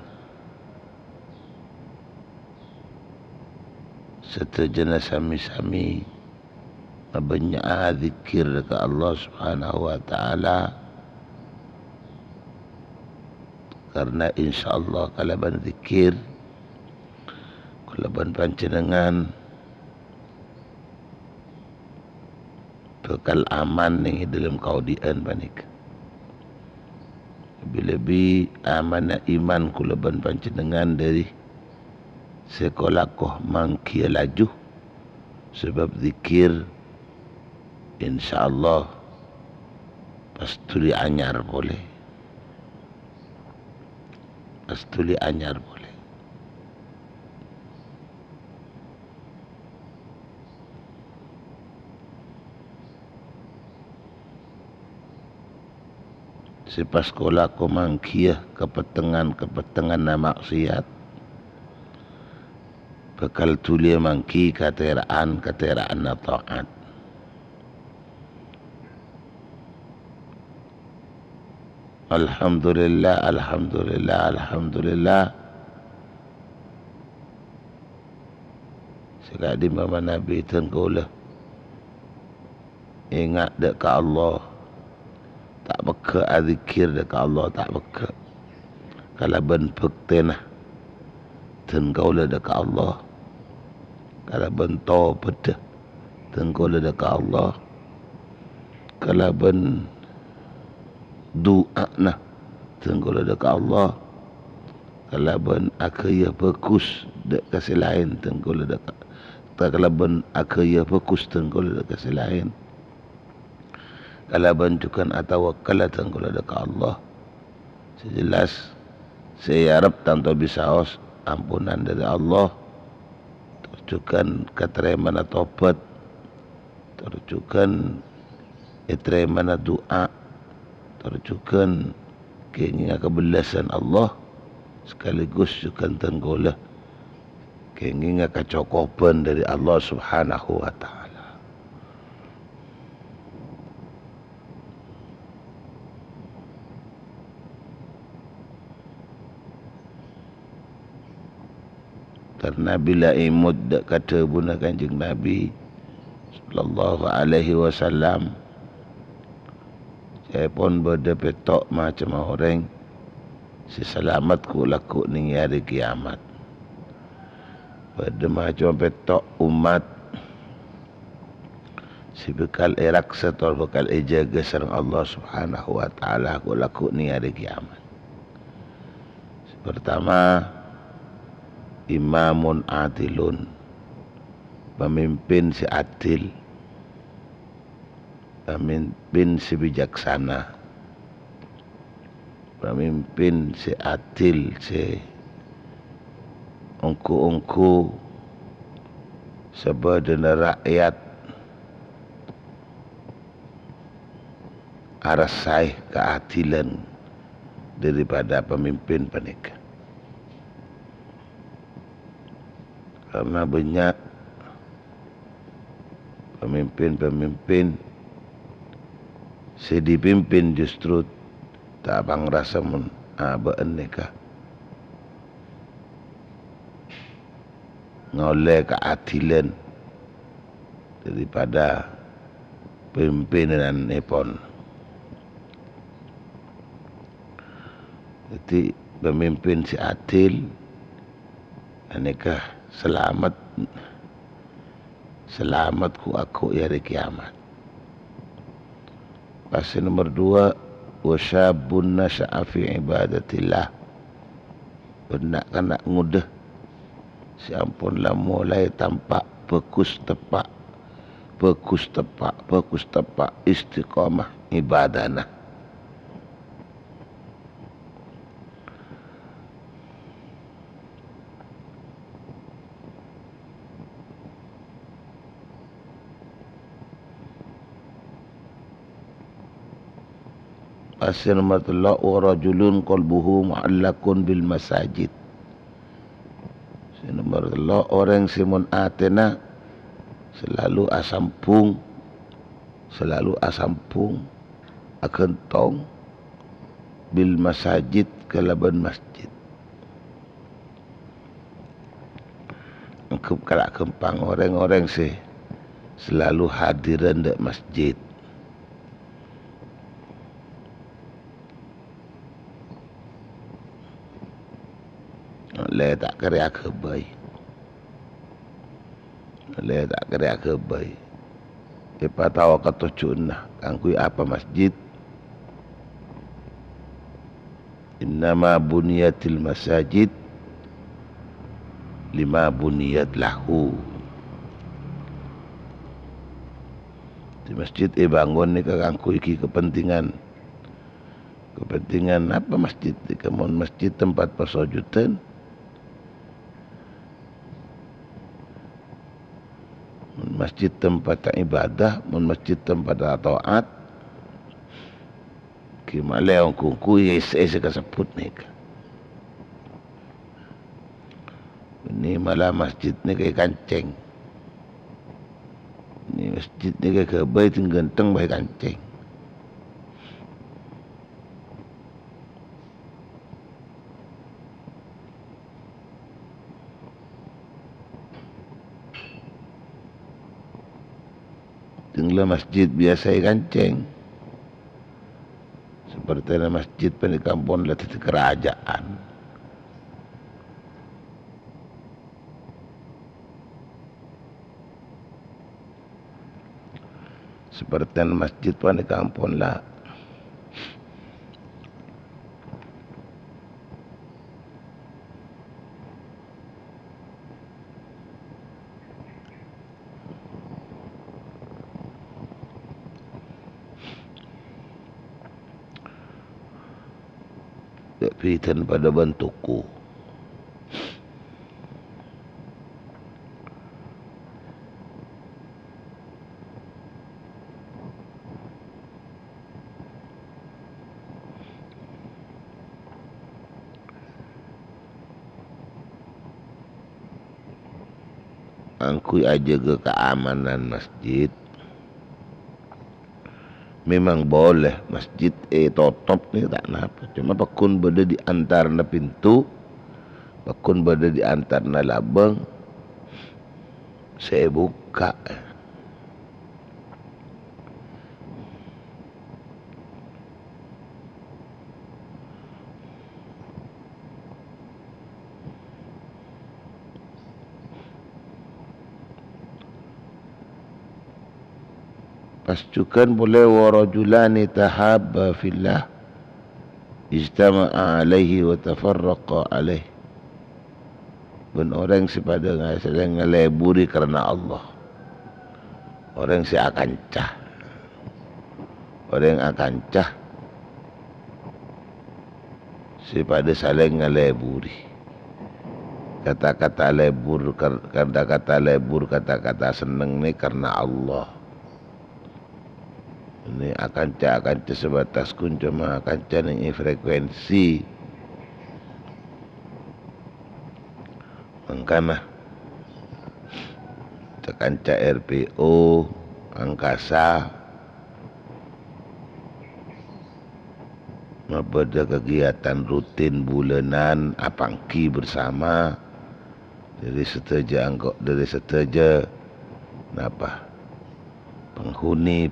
setelah sami-sami banyak zikir dekat Allah Subhanahu wa taala, karena insyaallah kalau ban zikir kalau ban panjenengan bekal aman ning dalam kaudian panik. Lebih amanah iman kulaban panjenengan dari sekolah koh mangkia laju sebab zikir insyaallah pastuli anyar boleh, pastuli anyar boleh. Sepas sekolah ko mangkia kepetengan na maksiat bakal tulia mangki kateraan na taat. Alhamdulillah sekali mama Nabi tengkulah ingat dekat Allah, tak beka azikir dekat Allah, tak beka kalau ben pektenah tengkaulah dekat Allah, kalau ben to pedah tengkaulah dekat Allah, kalau ben doa nah tengkaulah dekat Allah, kalau ben akaya fokus dekat selain tengkaulah dekat, kalau ben akaya fokus tengkaulah dekat selain. Kalau bantukan atau wakala tengkulah dekat Allah, sejelas saya harap tanpa bisa ampunan dari Allah, terjukan keterimaan tobat, terjukan keterimaan doa, terjukan keinginan kebelasan Allah, sekaligus juga tengkulah keinginan kecukupan dari Allah Subhanahu wa taala. Karena bila imut kata buna kanjeng Nabi sallallahu alaihi wasallam, saya pun berdepetok macam orang si selamat ku laku ning hari kiamat. Pada macam petok umat si bekal erak setor bekal ejaga sareng Allah Subhanahu wa taala ku laku ning hari kiamat. Pertama, imamun adilun, pemimpin si adil, pemimpin si bijaksana, pemimpin si adil, si ungku-ungku sebadan rakyat arasai keadilan daripada pemimpin penikah. Karena banyak pemimpin si dipimpin justru tak bang rasa baan nikah ngoleh keadilan daripada pimpinan nepon. Jadi pemimpin si adil, aneka selamat ku aku ya hari kiamat. Pasal nomor 2, wasyabun nasya'a fi ibadatillah, benak kanak ngudah si ampunlah mulai tampak pekus tepak istiqamah ibadana. Pasal nomor 3, wa rajulun qalbuhu mu'allakun bil masajid. Nomor 3, orang simun atena selalu asampung akan tong bil masajid, kalaban masjid. Engkau kalak kempang orang-orang selalu hadiran di masjid. Le tak kerja kebaik. Ipa tahu kata cunah kangkui apa masjid. Innama buniyatil masajid lima buniyat lahu. Di masjid bangun ni kangkui ki kepentingan apa masjid? Kemun masjid tempat persujudan, masjid tempat ibadah, masjid tempat taat. Kimale ang kungku isa kasebut nih. Ini malah masjid ni kay kancing. Ini masjid ni kay kabay ting ganteng bay kancing. Tinggal masjid biasa kancing. Seperti masjid di kampung latih kerajaan. Seperti masjid di kampung lah. Fitan pada bentukku. Angkui aja ke keamanan masjid. Memang boleh masjid tutup ni tak napa. Cuma pakun berada di antara pintu, pakun berada di antara labang, saya buka. Pastukan boleh warajulani tahabba fillah ijtama'a alaihi wa tafarraqa alaihi. Ben orang sepada sedang ngeleburi karena Allah. Orang si akan cah. Orang akan cah sepada saling ngeleburi. Kata-kata lebur, kata-kata seneng ni karena Allah. Ini akan sebatas kun cuma akan ini frekuensi. Mangkana tekanca RPO angkasa membuat kegiatan rutin bulanan apangki bersama dari seteja napa penghuni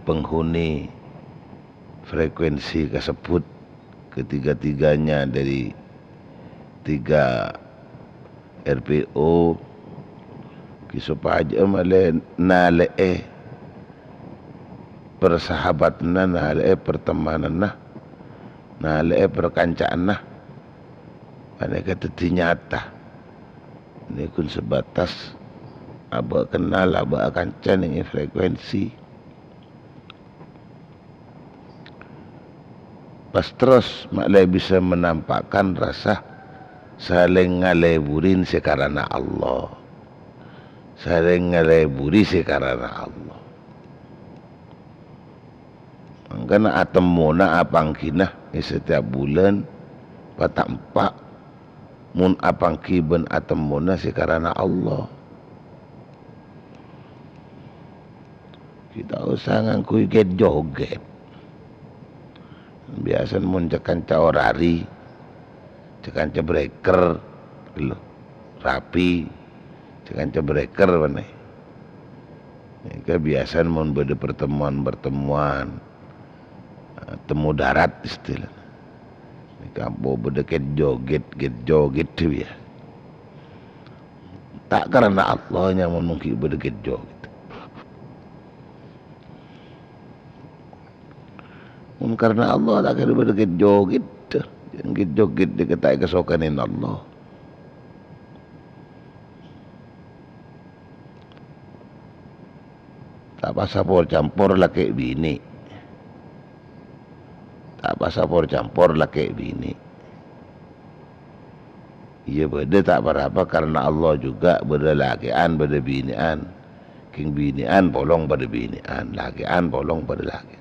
frekuensi tersebut ketiga-tiganya dari 3 RPO kisupaja male nale persahabatan nale pertemanan nale perkancaan mereka teti nyata ini kun sebatas aba kenal aba kancan dengan frekuensi pas terus maklai bisa menampakkan rasa saling ngaleburin sekarana Allah, saling ngaleburi sekarana Allah. Karena atemona apangkina setiap bulan patampak mun apangki ben atemona sekarana Allah. Kita usah ngangkui joget. Biasa mun cekanca orari, cekanca breaker, lho, rapi, cekanca breaker mana? Ini biasa mun beda pertemuan, temu darat istilah. Ini kampo beda joget tu ya. Tak karena Allahnya mun mungkin beda joget. Karena Allah tak kira berdekat joget, yang joget diketai kesokanin Allah. Tak pasapor campur laki bini, tak pasapor campur laki bini. Iya beda tak berapa karena Allah juga beda lakian beda binian, king binian bolong pada binian, lakian bolong pada lakian.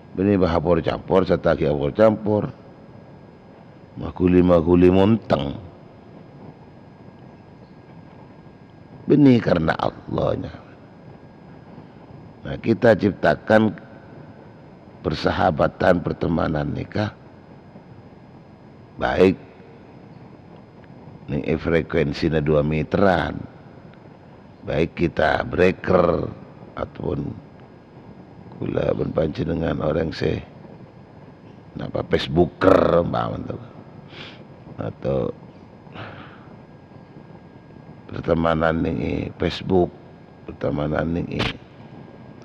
Bini bahapor campur, setaki apor campur, makuli monteng. Bini karena Allahnya. Nah kita ciptakan persahabatan, pertemanan nikah baik. Ini frekuensinya 2 meteran. Baik kita breaker ataupun kula berpanci dengan orang napa Facebooker atau pertemanan ini Facebook, pertemanan ini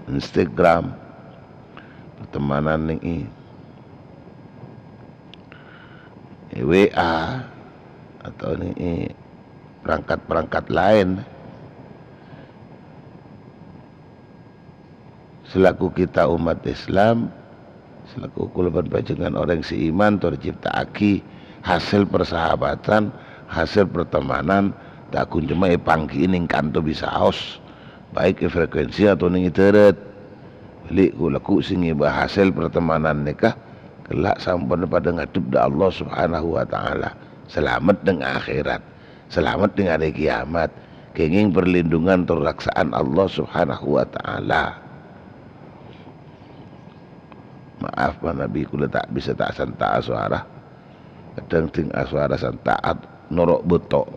Instagram, pertemanan ini WA atau ini perangkat-perangkat lain. Selaku kita umat Islam, selaku kulaban panjenengan orang seiman tercipta aki hasil persahabatan, hasil pertemanan tak kun cuma pangki ning kanto bisa aus baik frekuensi atau ning teret beli kulaku sing hasil pertemanan nikah kelak sampun pada ngadep da Allah Subhanahu wa taala selamat dengan akhirat, selamat dengan hari kiamat, kenging perlindungan terraksaan Allah Subhanahu wa taala. Maaf Pak Nabi kula tak bisa tak santa suara. Kadang ting suara santaat norok betok.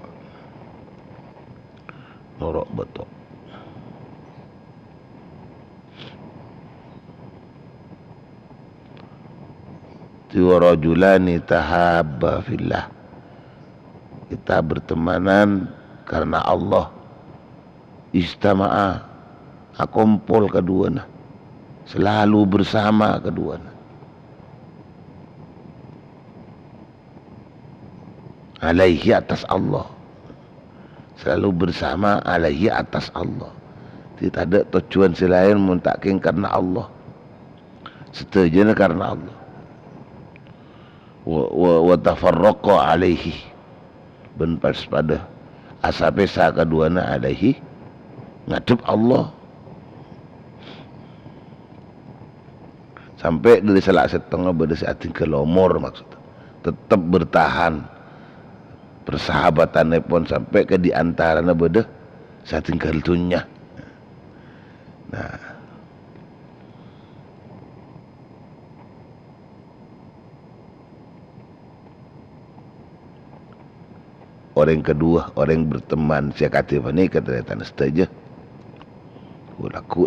Norok betok. Dua rajulani tahabba fillah. Kita bertemanan karena Allah. Istama'a akumpul keduanya. Selalu bersama keduanya. Alaihi atas Allah. Selalu bersama alaihi atas Allah. Tidak ada tujuan selain muntakin karena Allah. Setujunya karena Allah. Wa tafarraqa alaihi. Ben pas pada asape sa keduanya alaihi ngadep Allah. Sampai dari salah setengah pada saat ke lomor maksudnya tetap bertahan persahabatannya pun sampai ke diantaranya pada saat ke lunya. Nah orang kedua orang berteman saya kata ini kata saja laku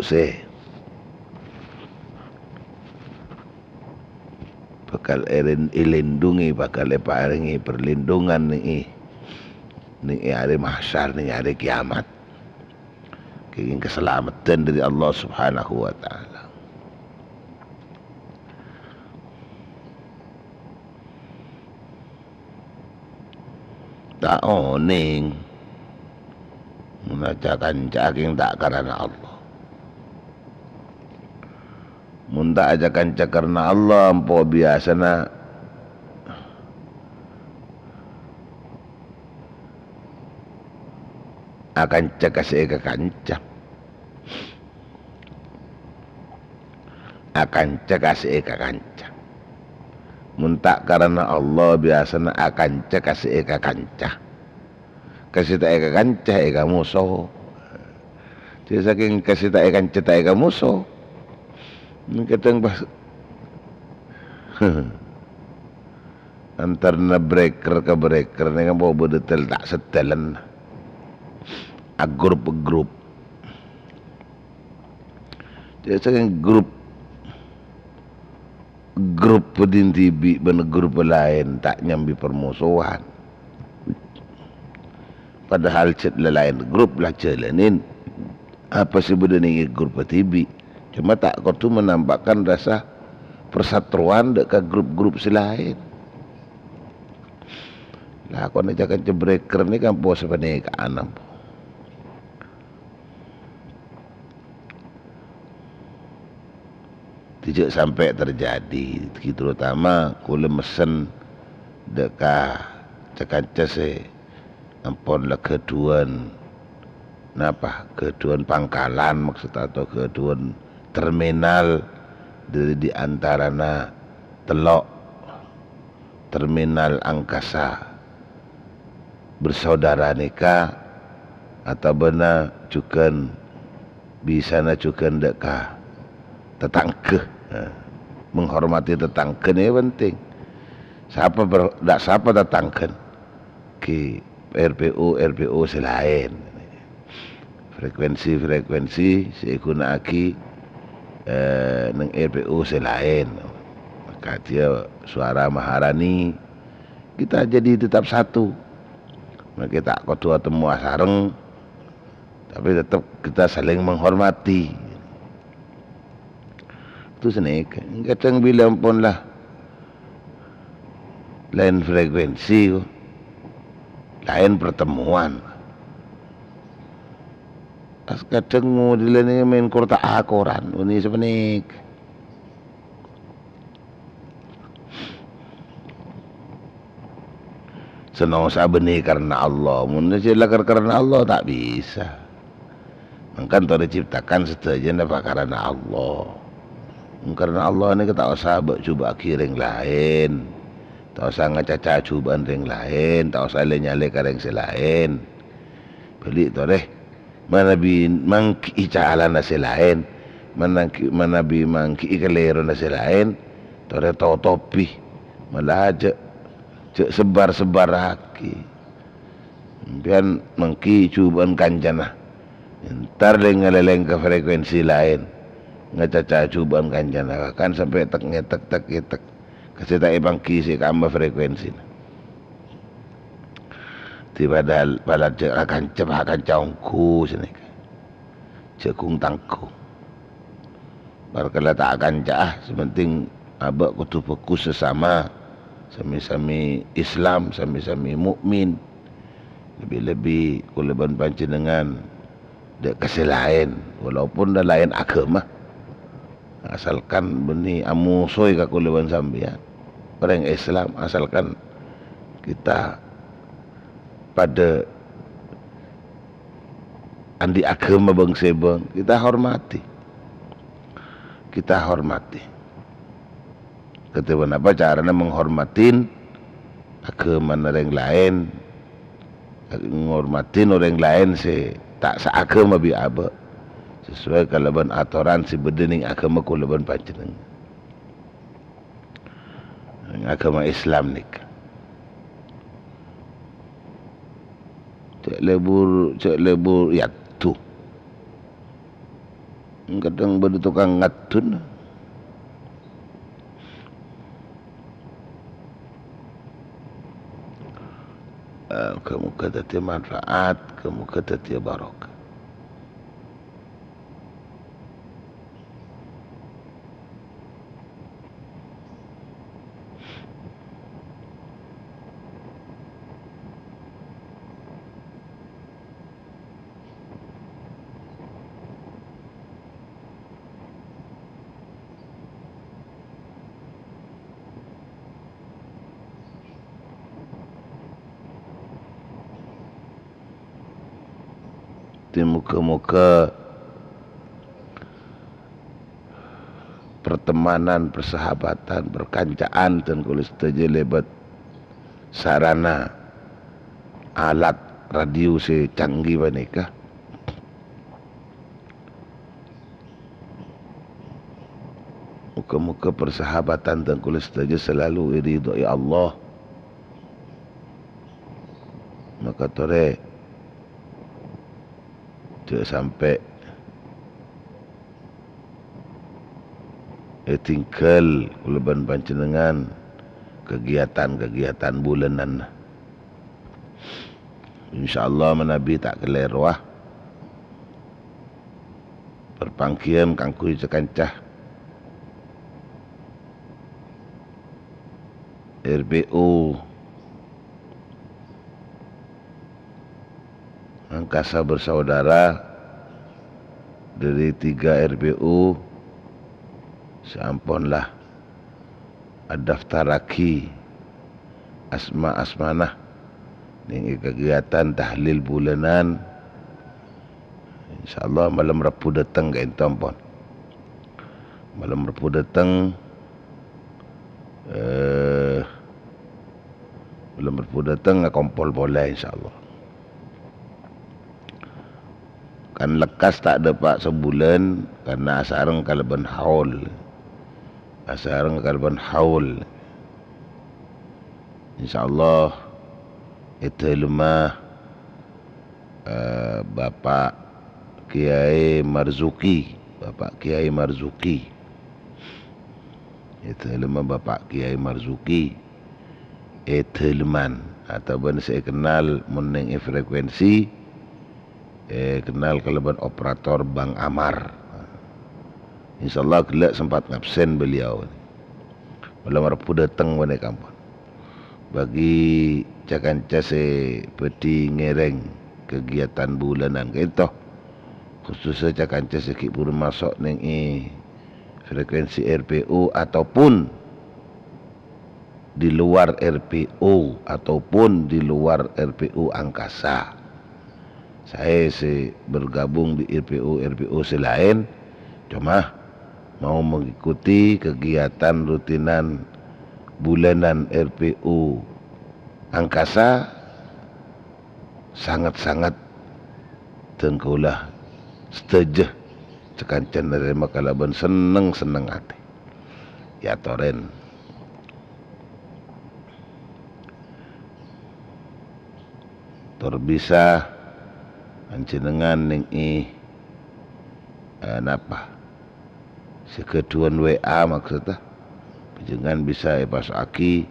bakal ilindungi, bakal paringi perlindungan nih hari mahsyar, nih hari kiamat. Ingin keselamatan dari Allah Subhanahu wa taala. Tak oning menajakan caking tak karena Allah. Mun tak ajakan cak karena Allah, empo biasana akan cak kasih ke kancam, akan cak kasih ke kancam. Mun tak karena Allah biasana akan cak kasih ke kancah, kasih tak ke kancah ke musuh. Jadi saking kasih tak kancah tak ke musuh, kadang pas antar na breaker ke breaker ni kan bawa bedetel tak setelan a grup jadi saking grup pedin tibi bener grup lain tak nyambi permusuhan, padahal cet lain grup lah jalanin apa sih bedeni grup tibi. Cuma tak kau tu menampakkan rasa persatuan dekat grup-grup selain. Lah kau nak cakap breaker ni kan bos apa ni ke anam. Tidak sampai terjadi, terutama kula mesen dekat cakap se ampun lah keduan napa keduan pangkalan maksud atau keduan terminal dari di antarana telok terminal angkasa bersaudara nikah atau benar cukan bisa na cukan dekah tetangke, menghormati tetangke ni penting. Siapa tetangke ke RPO selain frekuensi seikuna aki neng RPO selain, maka dia suara Maharani kita jadi tetap satu. Maka kita kedua temu sareng, tapi tetap kita saling menghormati. Itu senik. Kadang bilang pun lah lain frekuensi, lain pertemuan. Kadang mau dilani main kurta koran, ini sebenik. Senang sabeni karena Allah, mun silakan karena Allah tak bisa. Maka tu diciptakan setuju apa karena Allah. Karena Allah ni kita usah cuba kiring lain, tak usah ngacaca cubaan ring lain, tak usah nyale kareng selain. Beli tu deh. Manabi mangki cala na silain, manabi mangki ikalero na silain, tore topi, malaja, cek sebar haki, pian mangki cubaan kanjana, ntar lengaleleng ke frekuensi lain, ngacaca cubaan kanjana, kan sampai tek kasih tak bangki si kamba frekuensi. Padahal pada akan caungku sini, cekung tangku. Barkala tak akan cah, sementing abak kutu fokus sesama, sami-sami Islam, sami-sami mukmin. Lebih-lebih kuleban panjenengan dek kasih lain, walaupun dah lain agama. Asalkan beni amusoy ka kuleban sambian, orang Islam asalkan kita pada andi agama bangsa bang kita hormati ketika apa caranya menghormatin agama orang lain, menghormatin orang lain tak seagama bi aba sesuai kalaban aturan si bedening agama kulaban panjenengan agama Islam nik. Cek lebur ya tu. Kadang benda tukang ngatun. Muka tati manfaat, muka tati barokah. Di muka-muka pertemanan, persahabatan, perkancaan dan kulis saja lebat sarana alat radio secanggih banikah. Muka-muka persahabatan dan kulis saja selalu iridai Allah. Maka tore sampai tinggal kuleban panjenengan kegiatan-kegiatan bulanan. InsyaAllah menabi tak kelerwah perpangkian kangkui cekancah RBU Angkasa Bersaudara dari 3 RBU seampunlah ad-daftaraki asma-asmanah ning kegiatan tahlil bulanan. InsyaAllah malam Rabu datang ke Intompon. Malam Rabu datang malam Rabu datang kompol boleh insyaAllah. Kan lekas tak ada pak sebulan karena asareng kalaban haul. Asareng kalaban haul. InsyaAllah itu lemah Bapak Kiai Marzuki. Bapak Kiai Marzuki. Itu lemah Bapak Kiai Marzuki. Itu leman ataupun saya kenal meneng frekuensi. Kenal keleban operator Bang Amar. InsyaAllah kelak sempat ngabsen beliau. Malam Rabu datang pada kampung. Bagi cakanca peti ngereng kegiatan bulanan kita. Khususnya cakanca sekip pun masuk neng frekuensi RPU ataupun di luar RPU ataupun di luar RPU Angkasa. Saya bergabung di RPU selain, cuma mau mengikuti kegiatan rutinan bulanan RPU Angkasa sangat-sangat tengkulah setuju cekancan dari makalaban seneng hati ya toren. Bisa panjenengan ning napa sekeduan WA maksudnya panjenengan bisa pasaki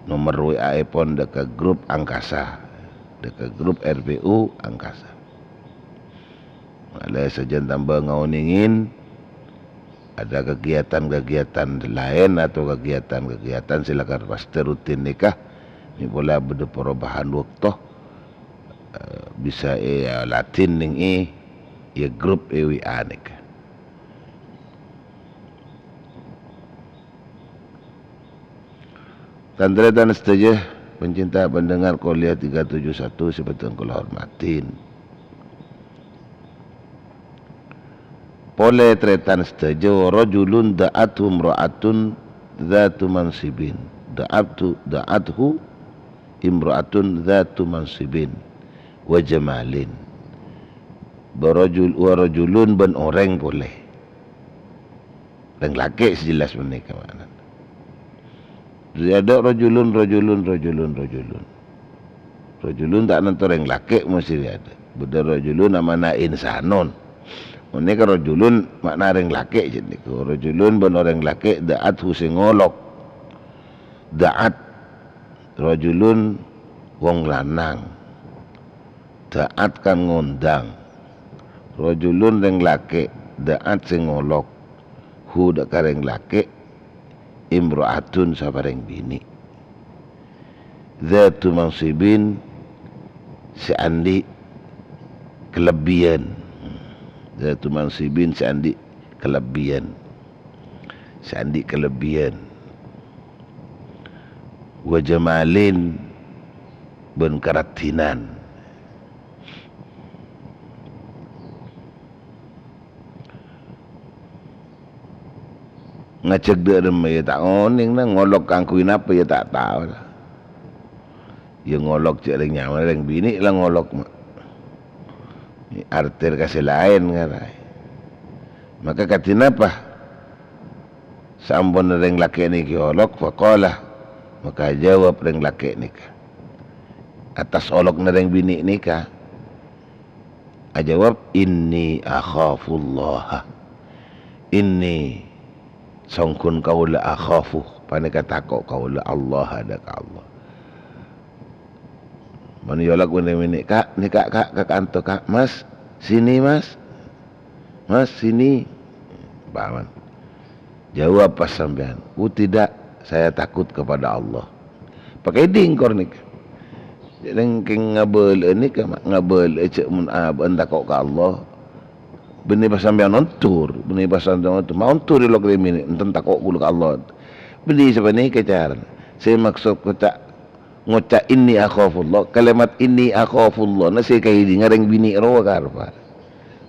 nomor WA pon dekat grup Angkasa, dekat grup RPU Angkasa. Ada sejen tambah ngauningin ada kegiatan-kegiatan lain atau kegiatan-kegiatan silakan pasti rutin nikah ini boleh ada perubahan waktu. Bisa Latin ning ya grup WA nik. Tandre dan setuju pencinta pendengar Qolia 371 seperti yang kula hormatin. Pole tretan setuju rajulun da'atu imra'atun dzatu mansibin. Da'athu imra'atun dzatu mansibin wa jamalin. Rajulun ben orang boleh. Dan laki sejelas menikah mana. Ada rajulun tak nanti orang laki mesti ada. Beda rajulun namanya insanun. Menikah rajulun makna orang laki jadi. Rajulun ben orang laki da'at husingolok. Da'at rajulun wong lanang daat kan ngundang rajulun ring laki daat sing ngolok hu dak kareng laki imraatun sabareng bini zatu mansibin seandi kelebihan zatu mansibin seandi kelebihan wa jamalin ben karatinan ngecek dia ya tak ngoning na ngolok kangkuin apa ya tak tahu lah ya ngolok cek ring nyaman ring bini lah ngolok mak artir kasih lain ngarai maka katin apa sampun ring laki ni kiolok faqalah maka jawab ring laki ni atas olok na ring bini ni ka jawab inni akhafullah inni sangkun kaula akhafu panika takok kaula Allah ada ka Allah man yolak wene kak ni kak kanto kak mas sini mas sini bawan jawab pas sampean tidak saya takut kepada Allah pakai dingkor nik yang ngabel ni ka ngabel cek mun takok ka Allah benih pas sampean nontur benih pas sampean nontur mau nontur di lok ini enten takok kula ka Allah benih sebenarnya kecaran saya maksud ngocak inni akhafullah kalimat inni akhafullah na saya kaya di ngareng bini rawa karpa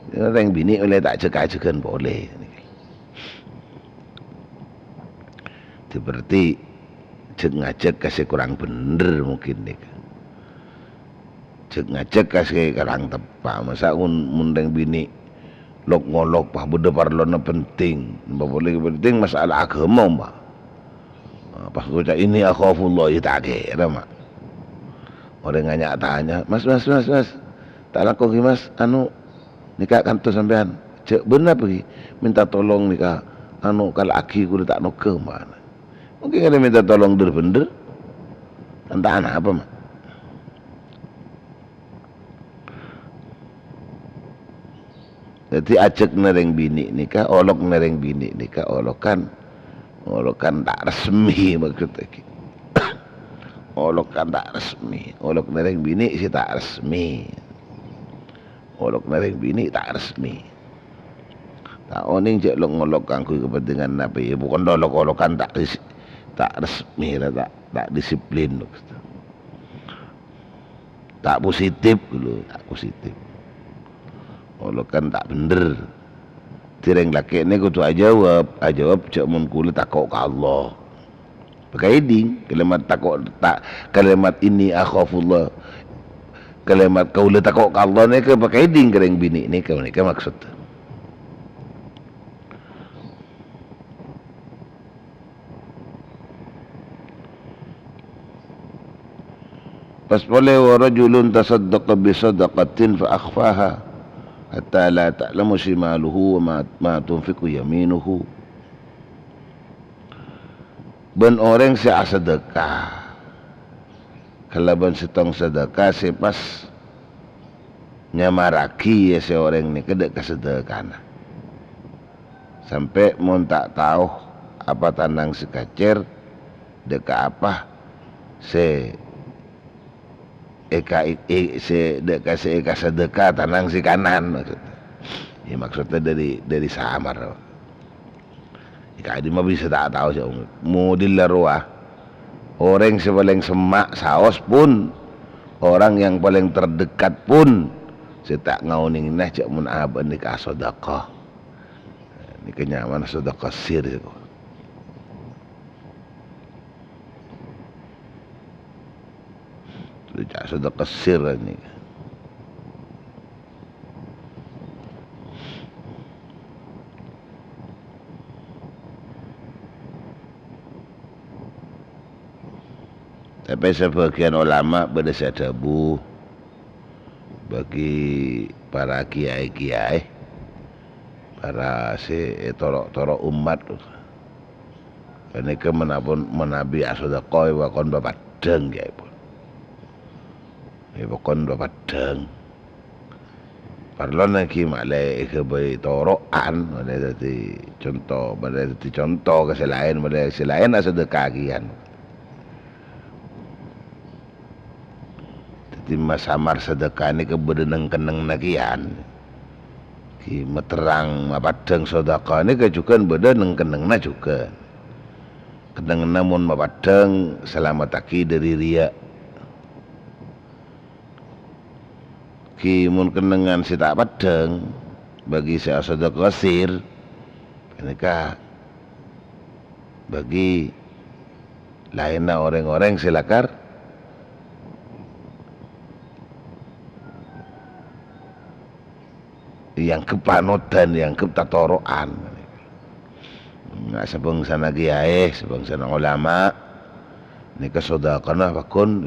ngareng bini oleh tak cekak-cekan boleh itu berarti cek ngajak kasih kurang bener mungkin nih cek ngajak kasih kurang tepat masa mundeng bini lok ngolok pah bedepar lona penting boleh penting masalah agama mah pas ucap ini akhafullah ya tak kira mak orang nganya tanya mas tak laku mas anu nikah kantor sampean cek benar pergi minta tolong nikah anu kalau aki ku tak nok ke mana mungkin ada minta tolong bener entah anak apa mak jadi ajak nereng bini nikah olok nereng bini nikah olokan tak resmi maksudnya olok kan tak resmi olok nereng bini sih tak resmi olok nereng bini tak resmi tak oning cek lo ngolok kangku kepentingan apa ya bukan olok-olokan tak resmi lah tak disiplin tak positif dulu tak positif olokan tak bener tireng laki ni kutu jawab cek mun kula takok ka Allah pakai ding kalimat takok tak kalimat ini akhafullah kalimat kaula takok ka Allah ni ke pakai ding kereng bini ni ke maksud pas boleh wa rajulun tasaddaqa bi sadaqatin fa akhfaha hatta la ta'lamu shimaluhu wa ma tunfiqu yaminuhu ben orang si sedekah kalau ben setong sedekah si pas nyamaraki ya si orang ni kedek kesedekah sampai mon tak tahu apa tandang si kacer deka apa si eka sedekah tanang si kanan maksudnya. Ya maksudnya dari samar. Ika di mah bisa tak tahu sih model larua. Orang yang paling semak saos pun orang yang paling terdekat pun saya tak ngauning nah cak mun aban nikah sedekah. Ini kenyaman sedekah sir itu. Sudah kesir ini. Tapi sebagian ulama berdesabu bagi para kiai-kiai, para si torok umat, ini ke menabun menabi asodakoi wakon bapak deng kiai pun. Bakon bapadang. Parlon lagi malai ke bayi toroan, mana tadi contoh ke selain, mana selain ada sedekah kian. Tadi masamar sedekah ni ke bedeneng keneng nakian. Ki meterang mapadang sedekah ni ke juga bedeneng keneng na juga. Keneng namun mapadang selamat taki dari riak. Ki mun kenengan si tak padang bagi si asada kasir mereka bagi lainnya orang-orang silakar yang kepanutan yang ketatoroan nggak sebangsa kiai sebangsa ulama ni kesodakana bakon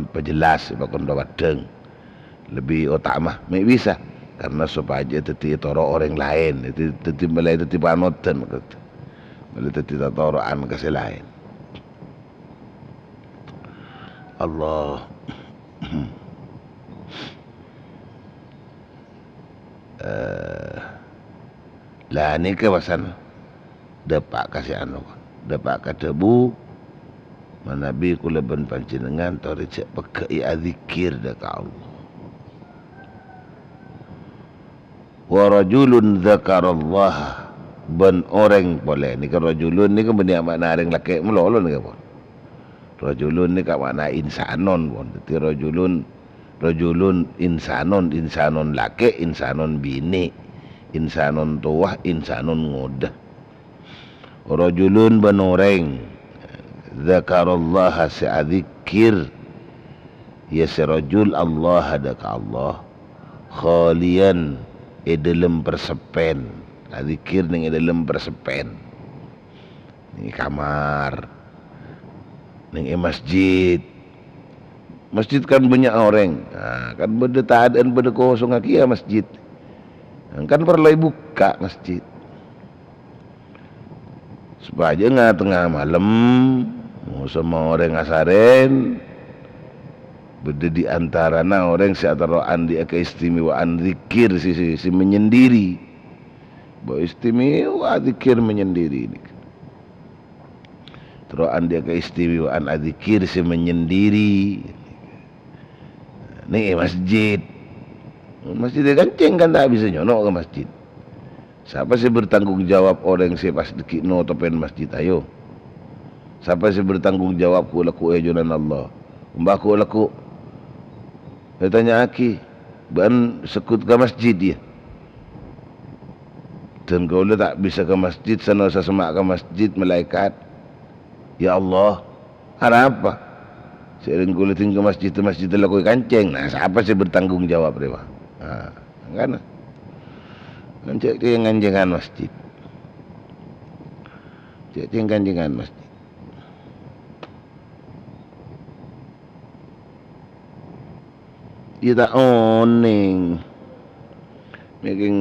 pejelas bakon padang lebih utama bisa karena supaya teti toro orang lain itu teti mulai teti panutan mulai teti toroan ke lain Allah lah ni ke pasan dapat kasih anu dapat kata bu manabi kula ben panjenengan tori cek pakai azikir dak Allah wa rajulun dzakarallah ban orang boleh ni kan rajulun ni kan benda makna orang laki melolo ni kan rajulun ni kan makna insanon pun dadi rajulun insanon laki insanon bini insanon tuah insanon ngodah rajulun ban orang dzakarallah sa'adzikir ya sirajul Allah adaka Allah khalian dalam persepen zikir ning dalam persepen ni kamar ning masjid kan banyak orang kan beda taadaan beda kosong akia masjid kan perlu buka masjid supaya nggak tengah malam mau semua orang ngasaren beda di antarana orang si ataroan dia keistimewaan zikir si menyendiri. Bahwa istimewa zikir menyendiri ini. Teroan dia keistimewaan zikir si menyendiri. Ini masjid. Masjid dia kenceng kan tak bisa nyonok ke masjid. Siapa sih bertanggung jawab orang si pas dikino topen masjid ayo. Siapa sih bertanggung jawab ku laku ajunan Allah. Mbak ku laku saya tanya aki, ban sekut ke masjid dia. Dan kau tak bisa ke masjid, sana semak ke masjid malaikat. Ya Allah, ada apa? Sering kau lihat ke masjid laku kanceng. Nah, siapa sih bertanggung jawab dia? Nah, kan? Kanceng dia nganjengan masjid. Dia nganjengan masjid. Dia tak oning making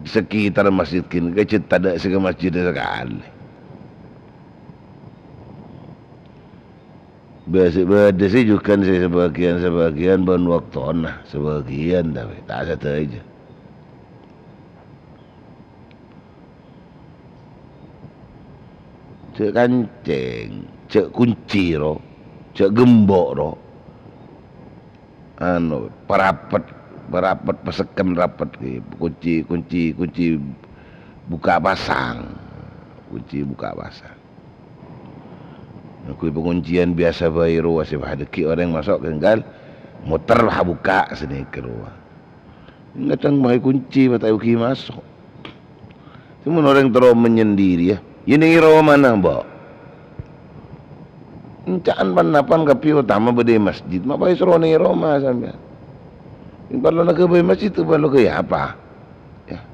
sekitar masjid kin kecil tak ada segi masjid sekali biasa sih juga saya sebagian ban waktu nah sebagian tapi tak satu aja cek kanceng cek kunci ro cek gembok ro parapat pesekan rapat kunci buka pasang aku penguncian biasa bayro wasif hadeki orang masuk tinggal muter buka sini ke rumah ngatang mai kunci mata uki masuk cuma orang terus menyendiri ya ini rumah mana mbak Encaan panapan kapi utama bede masjid, mak bayi serone Roma sampai. Kalau nak ke masjid tu kalau ke apa? Ya.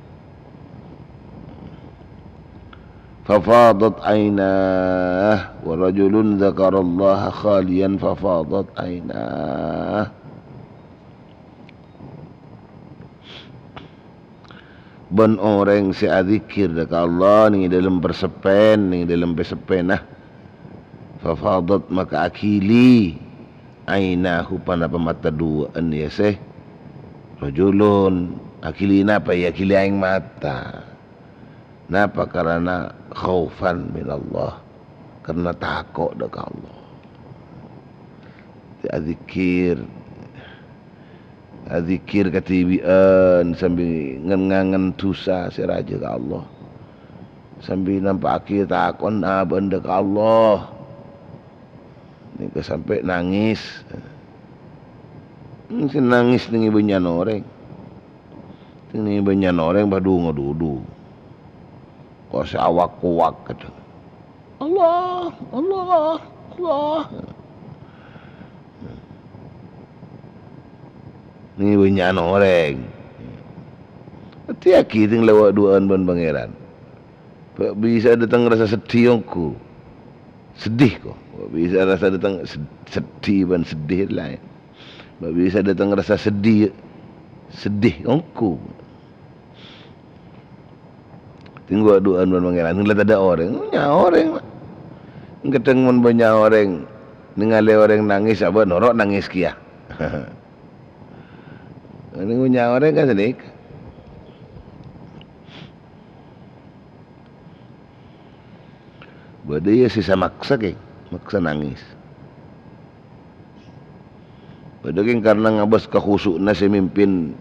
Fafadat ainah, wa rajulun dzakarallaha khalian fafadat ainah. Ben orang si adzikir dekat Allah ni dalam persepen, ni dalam persepen nah. Fafadat maka akili ainahu panapa mata duaan ya seh rajulun akili napa ya akili aing mata napa karena khaufan min Allah karena takut dekat Allah Azikir katibian sambil ngangan tusa si raja ke Allah sambil nampak akhir takon benda ke Allah ni ke sampai nangis nangis dengan banyak orang dengan banyak orang badu ngodudu kau sawak kuak kata Allah Allah Allah ni banyak orang hati-hati ting lewat duaan ban pangeran bisa datang rasa sedih aku sedih kok bisa rasa datang sedih ban sedih lain bisa datang rasa sedih aku tunggu duaan ban pangeran ngeliat ada orang banyak orang ketemu banyak orang ningali orang nangis apa norok nangis kia ini punya orang kan sedih. Buat dia sisa maksa nangis. Buat dia karena ngabas kehusukna si mimpin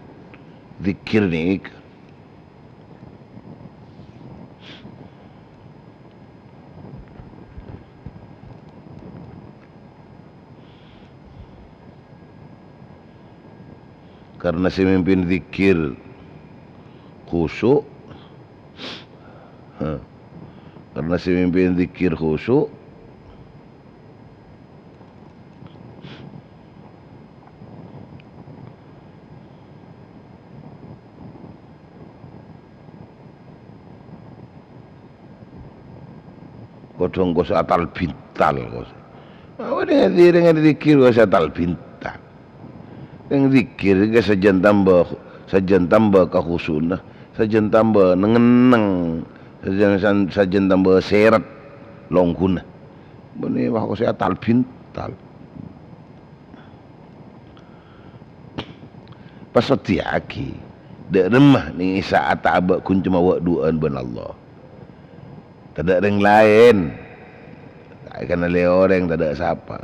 zikir ni. Karena si mimpin zikir khusyuk karena si mimpin zikir khusyuk kodong kos atal bintal kos dengan zikir kos atal bintal yang zikir ke sajan tambah kahusuna sajan tambah nengeneng sajan tambah seret longguna bani wah saya tal bintal pasati aki dak remah ni saat abak kun cuma wak duaan ban Allah tak ada orang lain tak kena le orang tak ada siapa.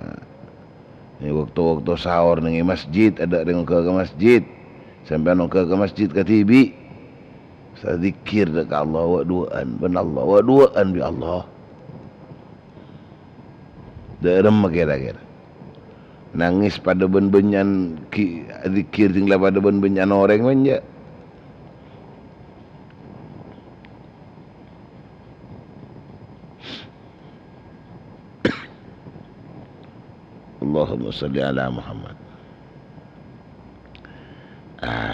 Ni waktu-waktu sahur nang masjid ada dengan ke masjid sampai nang ke masjid ke TV saya zikir dekat Allah wa duaan ben Allah wa duaan bi Allah derem kira-kira nangis pada ben-benyan zikir tinggal pada ben-benyan orang manja Allahumma salli ala Muhammad.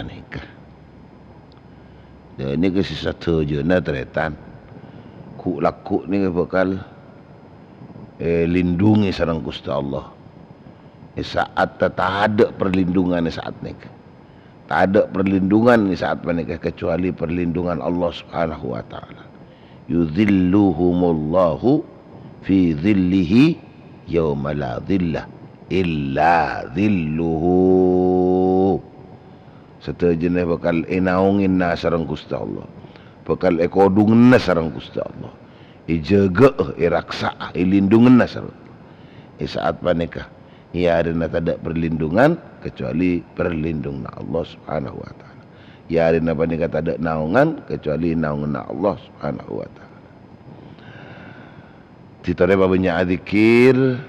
Nikah. Dan ini kasi satu je na teretan. Ku laku ni bakal lindungi sarang Gusti Allah. Saat tak ada perlindungan saat nikah. Tak ada perlindungan ni saat menikah kecuali perlindungan Allah Subhanahu wa taala. Yudhilluhumullahu fi dhillihi yauma la dhillah illa dhilluhu. Satu jenis bakal inaungin na sarang Gusti Allah. Bakal ekodungin na sarang Gusti Allah. Ijaga, iraksa, ilindungin na sarang. Saat panikah, ia ada tak perlindungan kecuali perlindungan Allah Subhanahu wa taala. Ia ada panikah tak ada naungan kecuali naungan Allah Subhanahu wa taala. Titore banyak zikir.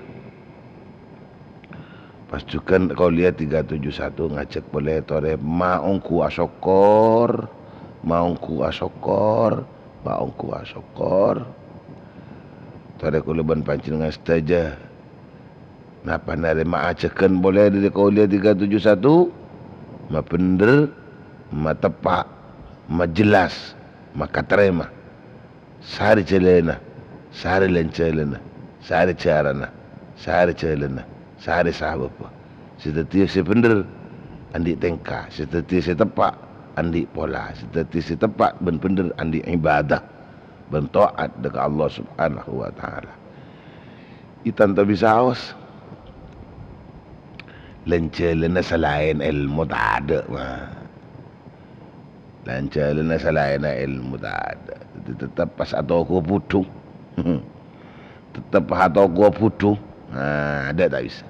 Pasukan kau lihat 371 ngajak boleh tore maungku asokor tore kuluban pancing dengan setaja napa nare maacekan boleh dari kau lihat 371 ma bener ma tepak ma jelas ma katerema sari celena sari lencelena sari carana sari celena sehari sahabat apa setetia si bener andi tengka setetia si tepak andi pola setetia si tepak bener andi ibadah ben taat dekat Allah Subhanahu wa taala itan tak bisa awas Lencelena selain ilmu tak ada. Lencelena selain ilmu tak ada. Tetap pas atau aku putu. Tetap atau aku putu. Ada tak bisa.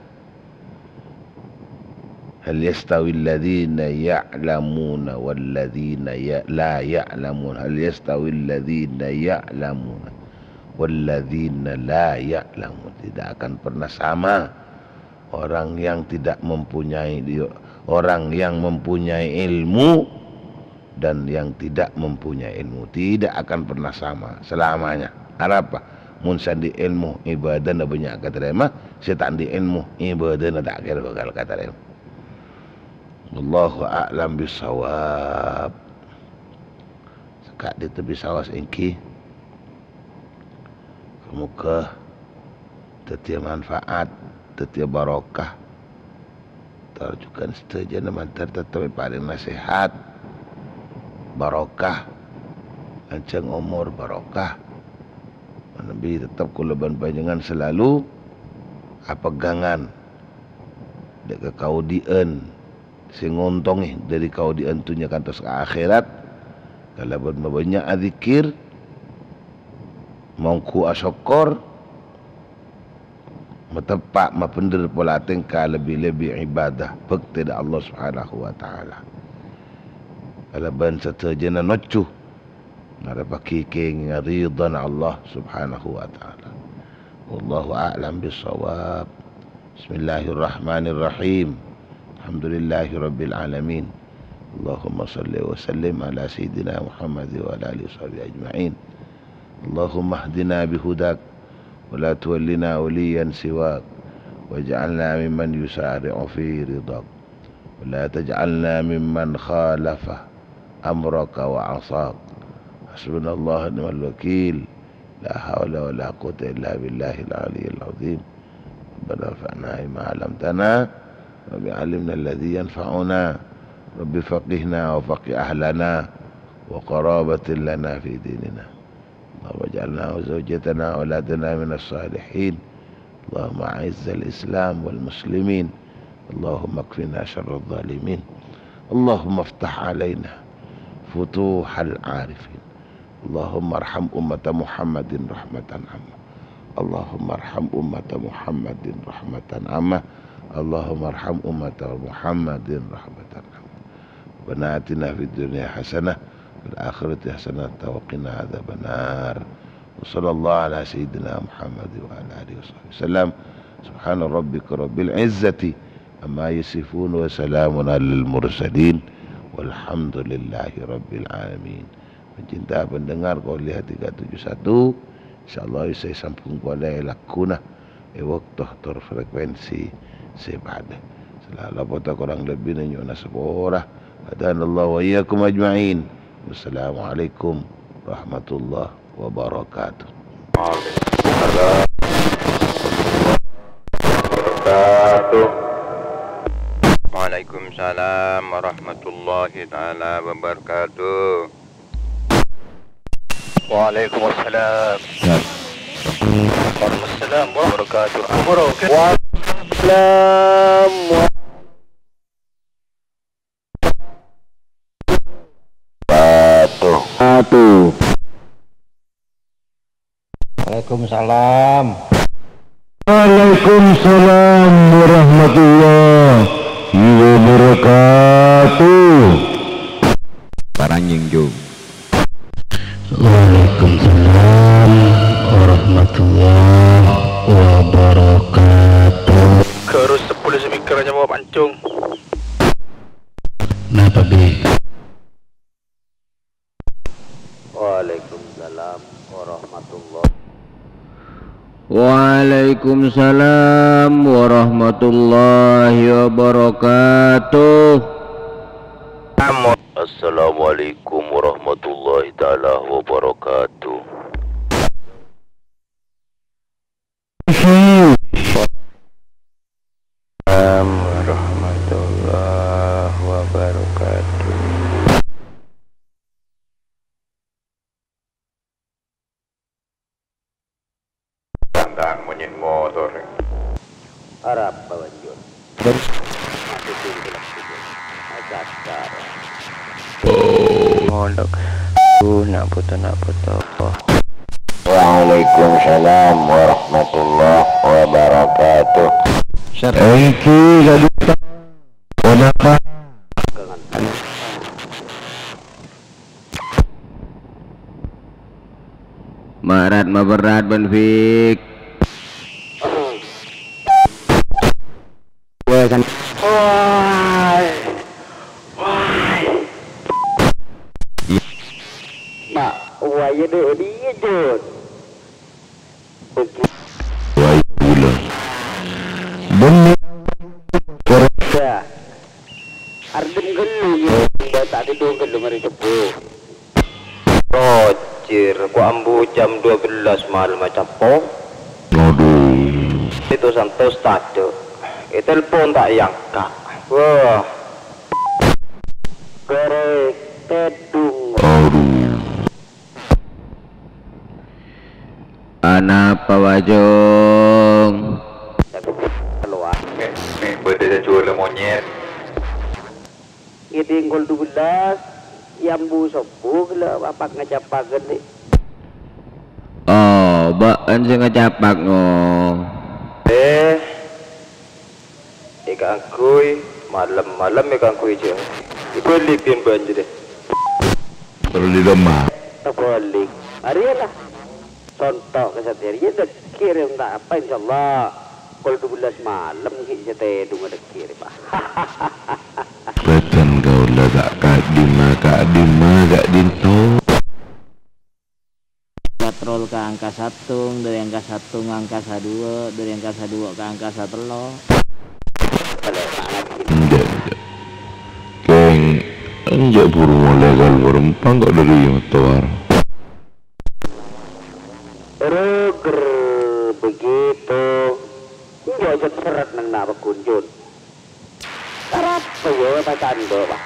Hal yastawi alladhina ya'lamuna walladhina la ya'lamun. Hal yastawi alladhina ya'lamuna walladhina la ya'lamun. Tidak akan pernah sama orang yang tidak mempunyai, orang yang mempunyai ilmu dan yang tidak mempunyai ilmu. Tidak akan pernah sama selamanya. Apa? Mun sandi ilmu ibadah na banyak katerima, setan di ilmu ibadah na tak kira bakal katerima. Wallahu a'lam bisawab. Sekak dia tebi sawas ingki. Semoga tetia manfaat, tetia barokah. Tarjukan setuju nama tertetap paling nasihat. Barokah. Lancang umur barokah. Nabi tetap kulaban panjangan selalu pegangan dekat kau dien singontongi dari kau diantunya kantos ke akhirat. Kalau banyak azikir mongku asyokor metepak mapender pola tingkah lebih-lebih ibadah bakti da Allah Subhanahu wa taala. Kalau ban satajana nocu ngara pakiking ridhan Allah Subhanahu wa taala. Wallahu a'lam bissawab. Bismillahirrahmanirrahim. Alhamdulillahi Rabbil Alamin. Allahumma salli wa sallim ala Sayyidina Muhammad wa ala alihi wa sahbihi ajma'in. Allahumma hdina bihudak wa la tuwallina waliyan siwak waj'alna mimman yusari'u fi ridak wa la taj'alna mimman khalafa amraka wa asak. Hasbunallahu wa ni'mal wakil. La hawla wa la quwwata illa billahil aliyyil azim. Rabbana fa'na bima 'allamtana Rabbi alimna alladhi yanfa'una Rabbi faqihna wa faqih ahlana wa qarabatin lana fi dinina. Allahumma ja'alna wa zawjatana wa auladana minas salihin. Allahumma a'izzal islam wal muslimin. Allahumma kfina syarral zalimin. Allahumma aftah alaina futuhal arifin. Allahumma arham ummata Muhammadin rahmatan amma. Allahumma arham ummata Muhammadin rahmatan amma. Allahumma arham ummata Muhammadin rahmatan amma. Rabbana atina fid dunya hasanah wal akhirati hasanah wa qina adzabannar. Wa sallallahu ala sayyidina Muhammad wa ala alihi wasallam. Subhana rabbika rabbil izzati amma yasifun wa salamun alal mursalin walhamdulillahi rabbil alamin. Pencinta pendengar kau lihat 371, insyaallah saya sambung pada lakuna waktu tor frekuensi sebada. Selalu pada kurang lebih nanya sepora. Hadanallahu wa iyyakum ajma'in. Wassalamualaikum warahmatullahi wabarakatuh. Waalaikumsalam warahmatullahi taala wabarakatuh. Waalaikumsalam. Waalaikumsalam warahmatullahi wabarakatuh. Waalaikumsalam. Waalaikumsalam warahmatullahi wabarakatuh. Paranjing. Waalaikumsalam warahmatullahi wabarakatuh. Kerus 10 speaker aja bawa pancung. Napa bi? Waalaikumsalam warahmatullahi. Waalaikumsalam warahmatullahi wabarakatuh. Assalamualaikum warahmatullahi taala wabarakatuh. Warahmatullahi wabarakatuh. Tandang menyin motor. Arab Bawanjur. molok. Nak puto. Waalaikumsalam warahmatullahi wabarakatuh. Engki jadi kenapa? Marat berat benfik. Kan. Mak, wah ya dia jod. Wah pula. Benih. Koreka. Arden gelu ya. Tak ada gelu mari cepu. Roger, ku ambu jam 12 malam macam po. Aduh. Itu santos tado. Telepon tak angkat. Wah. Korek tedung. Aduh. Anapa wajong? Keluar. Beda jual monyet. Itinggol 12 yambu sopu gila bapak ngecapakan deh. Oh, baan sih ngecapak ngong. Ikan kui malam ikan kui je. Ibalik pian banjir deh. Perlu di rumah. Balik. Hari lah. Contoh kesatria dah kirim tak apa insyaallah. Kalau 12 malam kita tedung ada kirim. Betul kau lah kak Dima gak dinto. Patrol ke angka 1, dari angka 1 ke angka 2, dari angka 2 ke angka 3. Enggak. Keng, enggak burung legal berempang kok dari motor. Roger begitu. Enggak serat nang nak kunjun. Sarap ya bacaan do, Pak.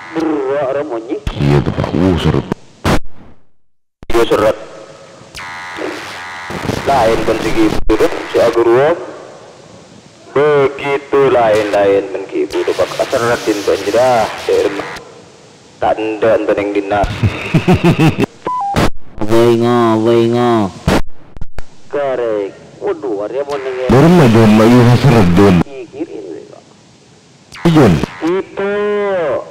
Orang monyi. Iya tuh Pak, seret. Iya seret. Lain kan segi itu si aguru. Begitu lain ben kibu do bak asaratin banjirah derma. Tanda yang dina. Wengo. Korek. Waduh, ada mau nengen. Bermadon mayu seret don. Ijon. Itu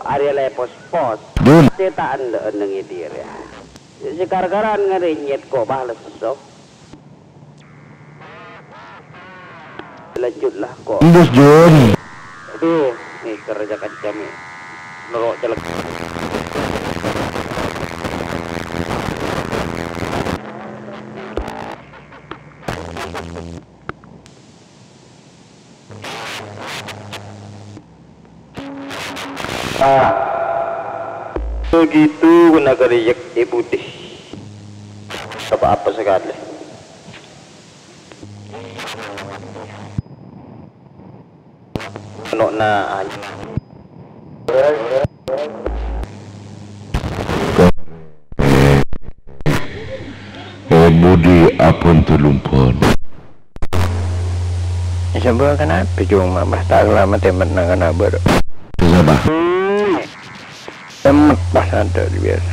area lepos pos. Don. Dia tak anda nengi dia ya. Sekarang ngerinyet kok balas so. Lanjutlah kok. Bos Jon. Aduh, nih kerja kacam nih. Nerok jelek. Begitu kena keriyak ibu deh. Apa sekali. Nok na budi apun terlumpur. Sampai kenapa cuma mah tak lama temen nang kena ber. Sabah. Temet pas ada biasa.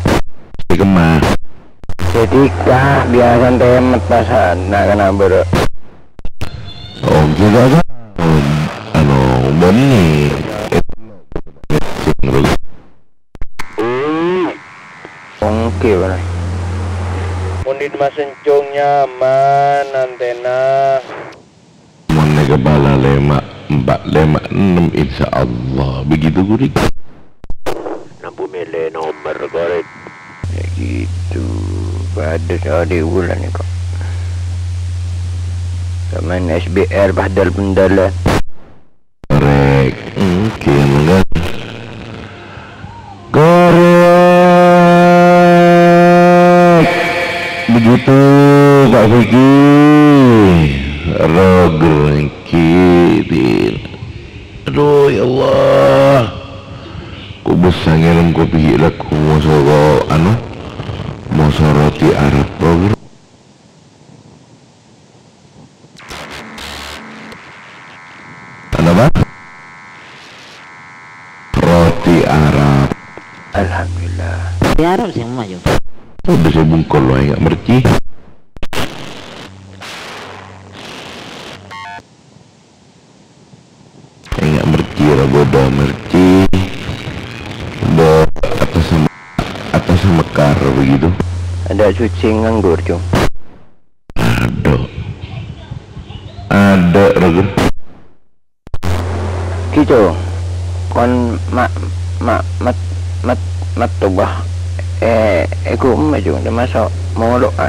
Kemah. Jadi biasa temet pas nang kena ber. Oh gitu aja. Boni. Oke benar. Undit masencung nyaman antena. Mana kepala 456 insya Allah begitu gurik. 60 mili nomor korek. Ya gitu. Pada di bulan ni kok. Kaman SBR padahal pendala. Korek. Enggak. Korek. Begitu Pak Fiki. Roger kitin. Aduh ya Allah. Ku besar ngelem ku pikir lah ku moso roti Arab Roger. Apa? Roti Arab. Alhamdulillah. Arab sih mah yo. Udah saya bungkol loh, nggak merci. Nggak merci, boda merci. Atas mekar begitu. Ada cuci nganggur cung. Ada Roger. Gitu. Kon mat tubah. Aku maju dia masuk molokan.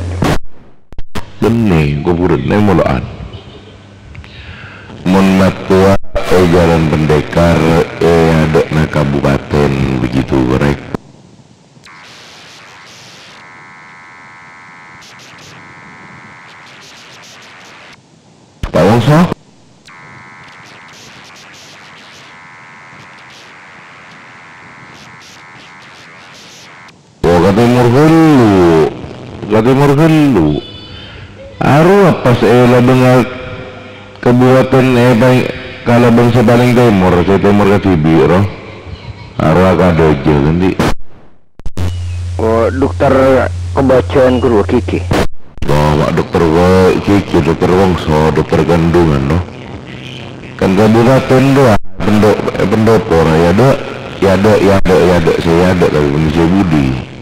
Benih, gue purut nih molokan. Mon matua jalan pendekar ada na kabupaten begitu korek. Tawang so? Katimur helu aru apa saya dengar kebuatan baik kalau bangsa paling timur saya timur ke Tibiro aru agak dojo nanti dokter kebacaan guru Kiki dokter Kiki dokter Wongso dokter kandungan no kan kabupaten doa pendopo ya ada saya ada tapi manusia budi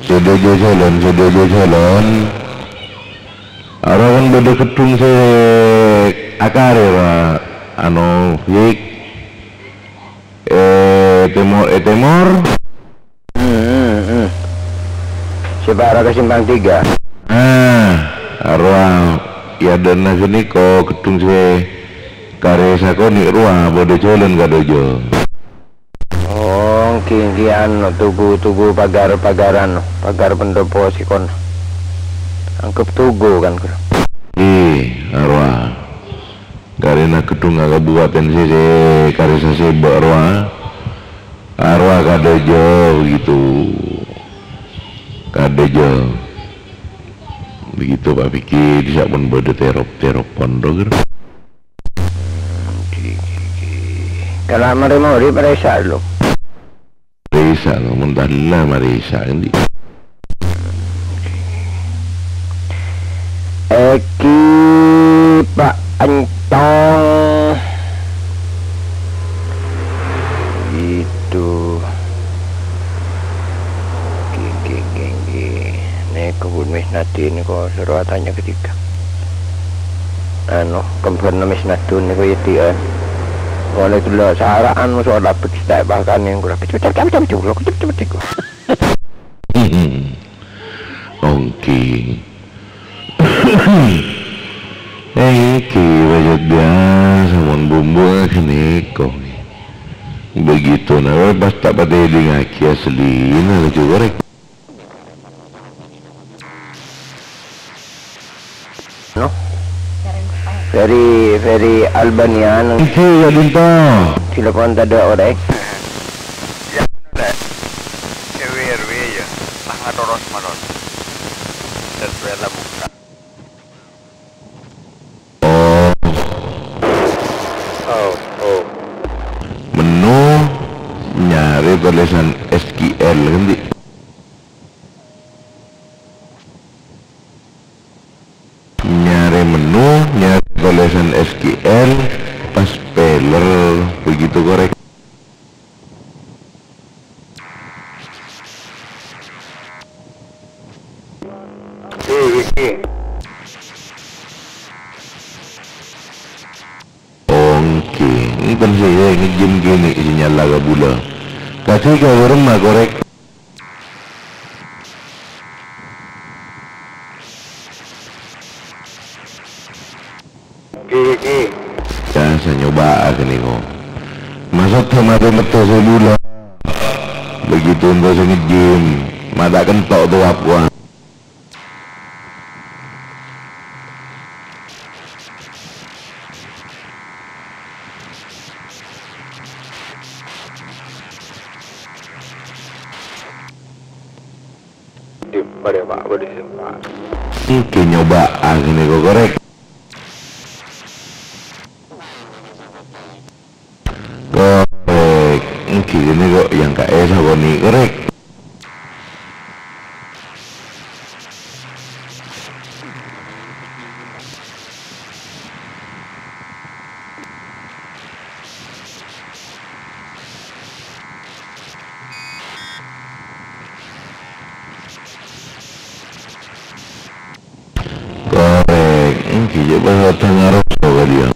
sedojo jalan orang beda ketung saya akare wa yik temor sebara ke simpang 3 arwah ya dana sini kok ketung saya kare sakoni ruah beda jalan kadojo kinggian tugu pagar pendopo sikon angkep tugu kan arwah karena ketung kabupaten sisi karisa sebe arwah kadojo begitu Pak Fikri bisa pun bodoh terop pondok kalau mau di perisa lo Marisa lo, muntahlah Marisa ini. Eki Pak Ancong itu nih kebun Misnati ini kok seruatannya ketiga kebun Misnati ini kok yetian oleh itu lah saran musuh dapat setiap bahkan yang kurang cepet oke wajah biasa mon bumbu keneko begitu nah pas tak pada ngaki asli nah juga rek Very Albanian. Ya dinto. Telepon tadi orang. Ya benar. Kewer ya. Sangat doros maron. Tersuela buka. Oh. Menu nyari tulisan SQL nanti. Nyari menu, nyari tulisan SQL pas speller begitu korek. Oke, ini kan saya ngejim gini sinyal laga bula. Kasih ke rumah korek. Saya nyoba ini kok masuk sama metu sebula begitu untuk saya ngejim mata kentok tuh apa pada Pak boleh sempat ini nyoba ini kok korek. Ini kok yang KS apa nih korek Ya bahasa tengaruh ke dia.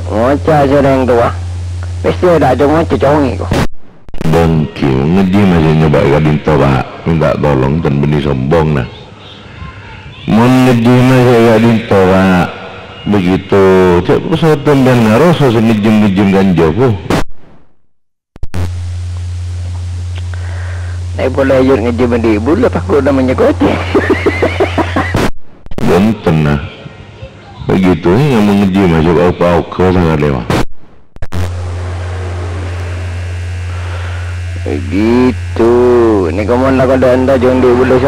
Ngocah sedang tua. Mesti ada aja ngocah congi kok. Bongki, ngaji masih nyoba gadin toba, minta tolong dan benih sombong nah. Mau ngaji masih gadin toba, begitu. Cek pesawat dan ngaroso ngejim ganja po. Nek boleh ayur ngaji mandi ibu lah pak gua namanya kocah. Benten nah. Begitu yang mau ngaji masuk au-au sangat lewat. Begitu. Ni kamu nak ada anda jong di bulu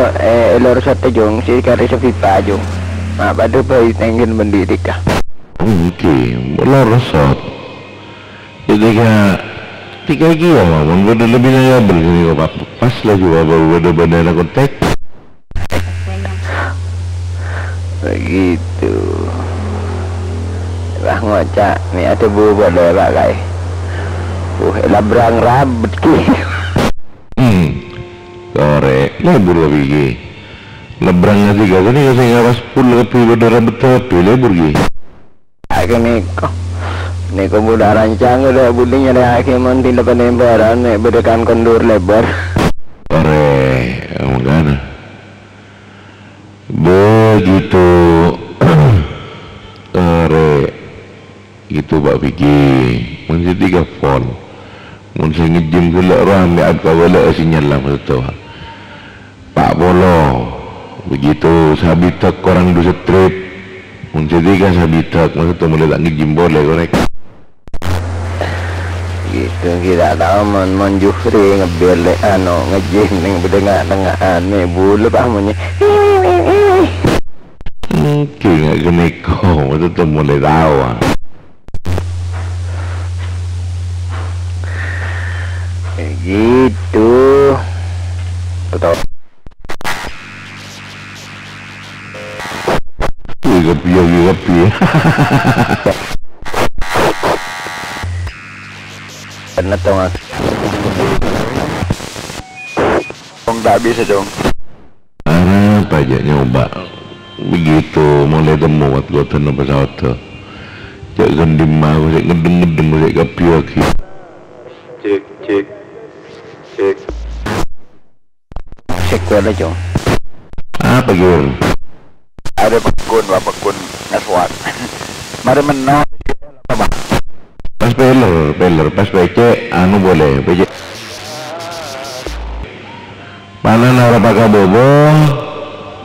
elor satu jong si kari sepipa jong. Mak pada bayi tengin mendidik kah? Mungkin elor resort. Jadi tiga gila mah, udah lebih nanya beli kok pas lah juga udah bandara kontak. Begitu. Bah ngocak ni ada buat lewat kai. Labrang rabet ki. Korek, lebur lagi. Lebrangnya tiga kali kasih ngawas pul tapi udah rabet tapi lebur ki. Aku ni kamu dah rancang udah budinya dah hakiman tindak penembaran ni bedekan kondur lebar. Korek, mana? Begitu. Korek. Itu Pak Fikri masih 3 phone masih ngejim pula rame agak wala sinyal lah betul Pak Polo begitu sabitak korang 2 strip masih 3 sabitak maksudnya mulai tak ngejim boleh korek gitu kita tahu mon Jufri ngebelek ngejim neng bedengak-dengakan ni bulu pahamunya mungkin gak geneko maksudnya mulai tahu gitu betul gapi karena tengah Dong tak bisa dong. Pajak nyoba begitu mulai temu waktu gue tenang pesawat tuh cek gendim aku cek ngedem cek gapi lagi cek kuala jong apa gitu Ada pekun ngaswat. Mari menang. pas peler pas PC anu boleh PC mana nara pakai bobo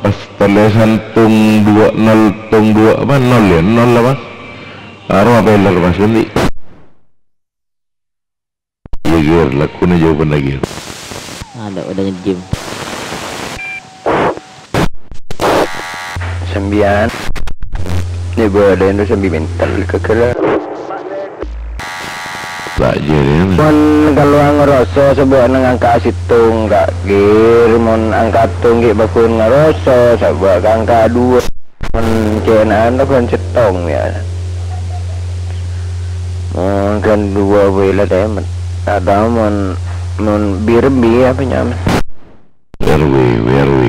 pas tulisan tung 2 apa 0 ya 0 apa taruh peler pas ganti iya lakunya jawaban lagi ada udah ngejim 9 ni boleh itu 9 mental kekera tak jadi mon kalau ngeroso sebuah angka situng kak gir mon angka tung bakun ngeroso sebuah angka 2 mon cenan tu kan setong ya mon kan 2 wila teman ada mon birbi apa nyaman WRW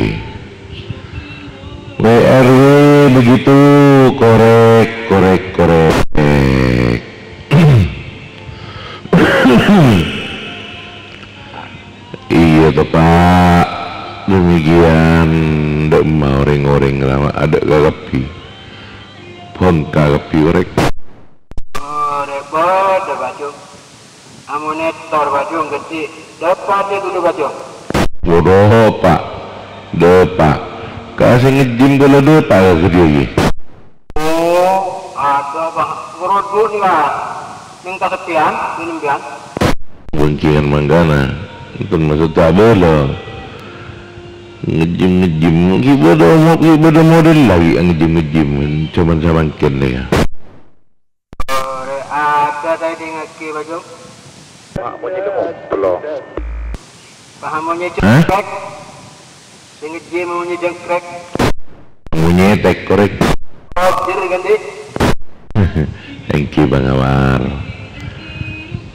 begitu korek iya toh Pak demikian ndak mau orang lama ada kagapi pon kagapi korek bodoh baju amunetor baju gede dapat dia dulu baju bodoh Pak depak kasih ngejim kalau depak ke dia lagi ada bang ngeroduk nih kan minta sepian minimbian bungkingan manggana itu maksud tak boleh ngejim ibadah model lagi ngejim cuman sama kene ya ada tadi ngeki baju Makmunya kamu belum. pahamunya jengkrek ngejim pahamunya jengkrek nyetek korek oh jadi ganti thank you Bang Awar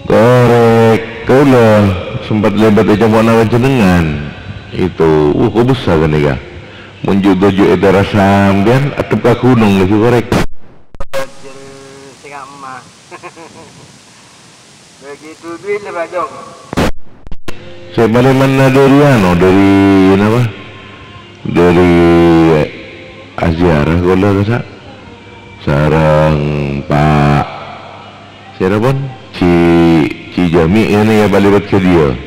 korek kau lah sempat lebat aja mau nawan jenengan itu kok besar kan ya Munjuk-tujuk itu rasa ambian atup ke gunung lagi korek. Singa emak. Begitu duit le bajong. Saya balik mana dari dari apa? Dari Aziarah gola kata. Sarang Pak siapa pun Ci Jami ini ya balik ke dia.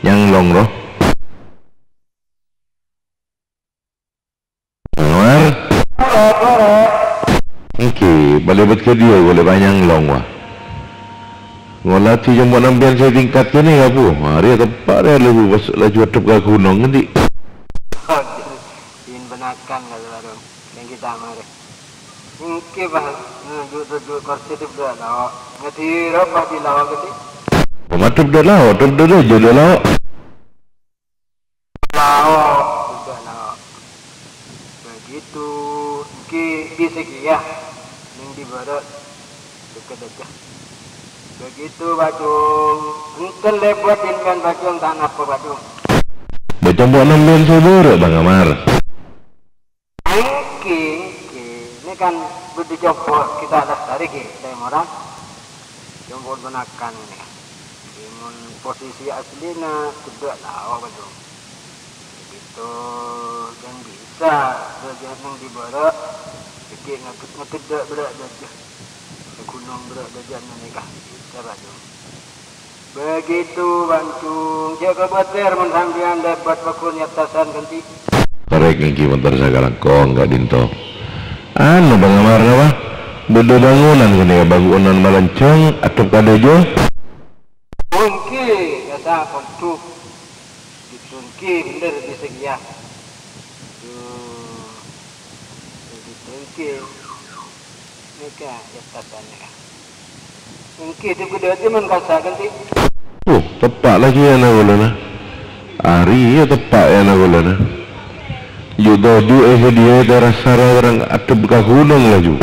Yang long roh. Okey, balik ke dia boleh banyak long wah. Ngolati yang buat nampian saya tingkat ke ni apa? Hari tempat dia lebih masuk laju atap ke gunung nanti. Ingin benarkan kalau baru yang kita amare. Mungkin bah, duduk kursi tu dah lah. Ngerti apa di lawak tu? Matap dah lah, atap dah dah je dah lah. Lawak, sudah lawak. Begitu, di segi ya, yang di barat dekat dekat. Begitu bajung, entel lebuatin kan bajung tanah apa bajung? Bajung buat nampian saya berat Bang Amar. Ini kan budi jempol kita lestari ke, dari orang jempol gunakan ini. Imun posisi aslinya tidak tahu bajung. Begitu dan bisa berjalan yang di barat, sedikit ngetik berat saja. Gunung berat saja nikah. Begitu Bancung jaga bater mensampian dapat bakun nyatasan ganti Korek ngiki motor sekarang kong gak dinto anu Bang Amar apa bedo bangunan kini ya bangunan melancong atau kada jo mungkin kata kontuk ditunki bener di segi ya ditunki nikah nyatasan nikah mungkin itu kuda itu menkasa ganti. Tepat lagi ya nak gula hari ya tepat ya nak gula Judo dia terasa orang atap ke gunung laju.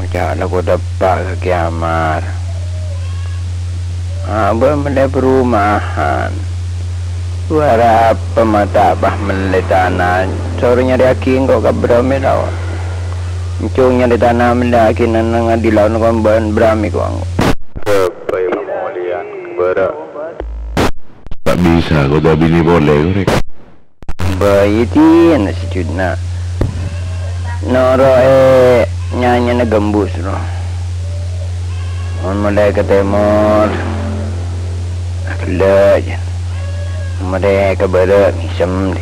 Macam aku dapat ke kiamat. Abang mendai perumahan. Suara apa mata bah melai tanah. Sorenya dia king kau kabrami tau. Mencungnya di tanah mendakin nang di laut kamban berami kau. Bapak Ibu Mulian keberak. Tak bisa kau dah bini boleh korek. Bayi tian sejudna. Noro nyanyi na gembus no. On mulai ke timur. Akelaj. Mulai ke barat misam.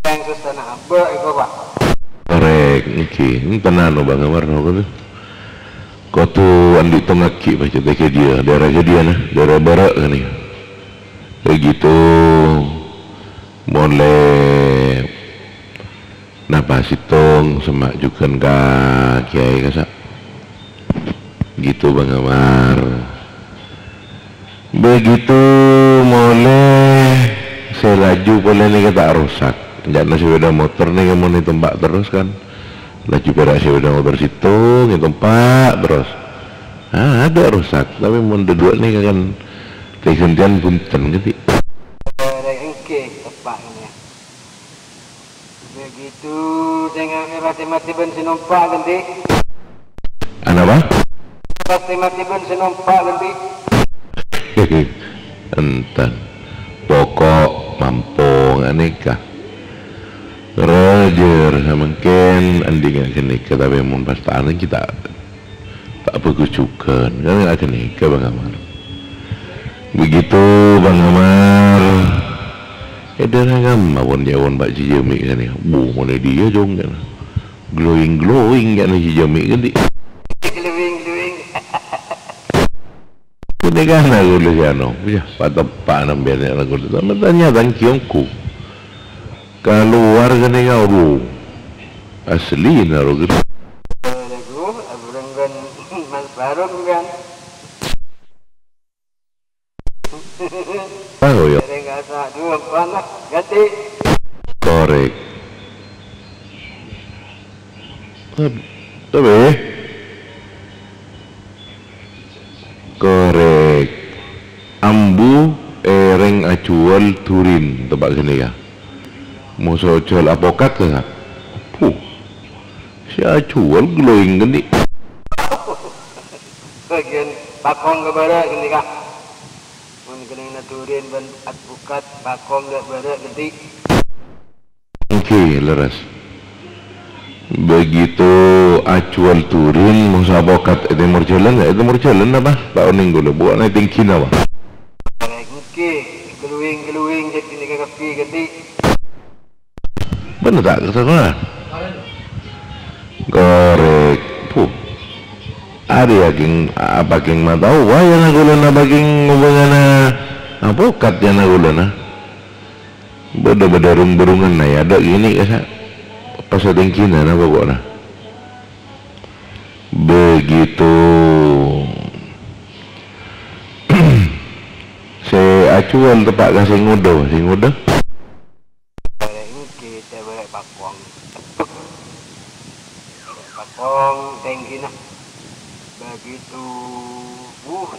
Yang ke sana apa itu Pak? Korek ini tenan no Bang Amar no kau tu. Kau tu andi tengaki macam tak dia daerah dia nah daerah barat kan ni. Begitu boleh napa sitong semajukan ka kiai kasak. Gitu Bang Amar. Begitu boleh saya laju boleh ni kata rusak. Jangan sepeda motor ni kamu ni tempat terus kan. Laju perak sepeda motor situ ni tempat terus. Ada rusak tapi mun duduk ni kan kehentian punten gitu. Engke tepat ini. Begitu dengan mati bensin numpak ganti. Apa? Mati bensin numpak ganti. Enten pokok mampung nikah. Roger mungkin andingan nikah tapi mun pastaan kita tak bagus juga kan akan nikah Bang Amar. Begitu Bang Amar dia ngam pun jawon Pak Cik Jamik kan ni mana dia jong kan glowing kan Cik Jamik kan di glowing kuda kan aku lu siano ya pak nambian aku tu tanya tangkiongku keluar kan ni kau asli naruh gitu lagu aburan mas baru kan tahu ya rasa dua panas ganti korek tapi korek ambu ring acual turin tempat sini ya. Musuh jual apokat ke? Si acual glowing gini. Bagian bakong ke barat gini kah? Kena turin ban advokat bakong ke barat gini. Okey, leras. Begitu acual turin musuh apokat itu murjalan apa? Tak oning gula buat nanti tingkin apa? Geluing jadi ni kaki ganti. Benar tak kesana? Korek. Ada yang apa yang mau tahu? Wah yang aku lena baging ngomongana apa kat yang aku lena? Beda berungan na ya ada gini kasa pas tingkinan apa kok na? Begitu. Acuan tempat kasih ngudo, kita boleh bakong tinggi nah. Begitu,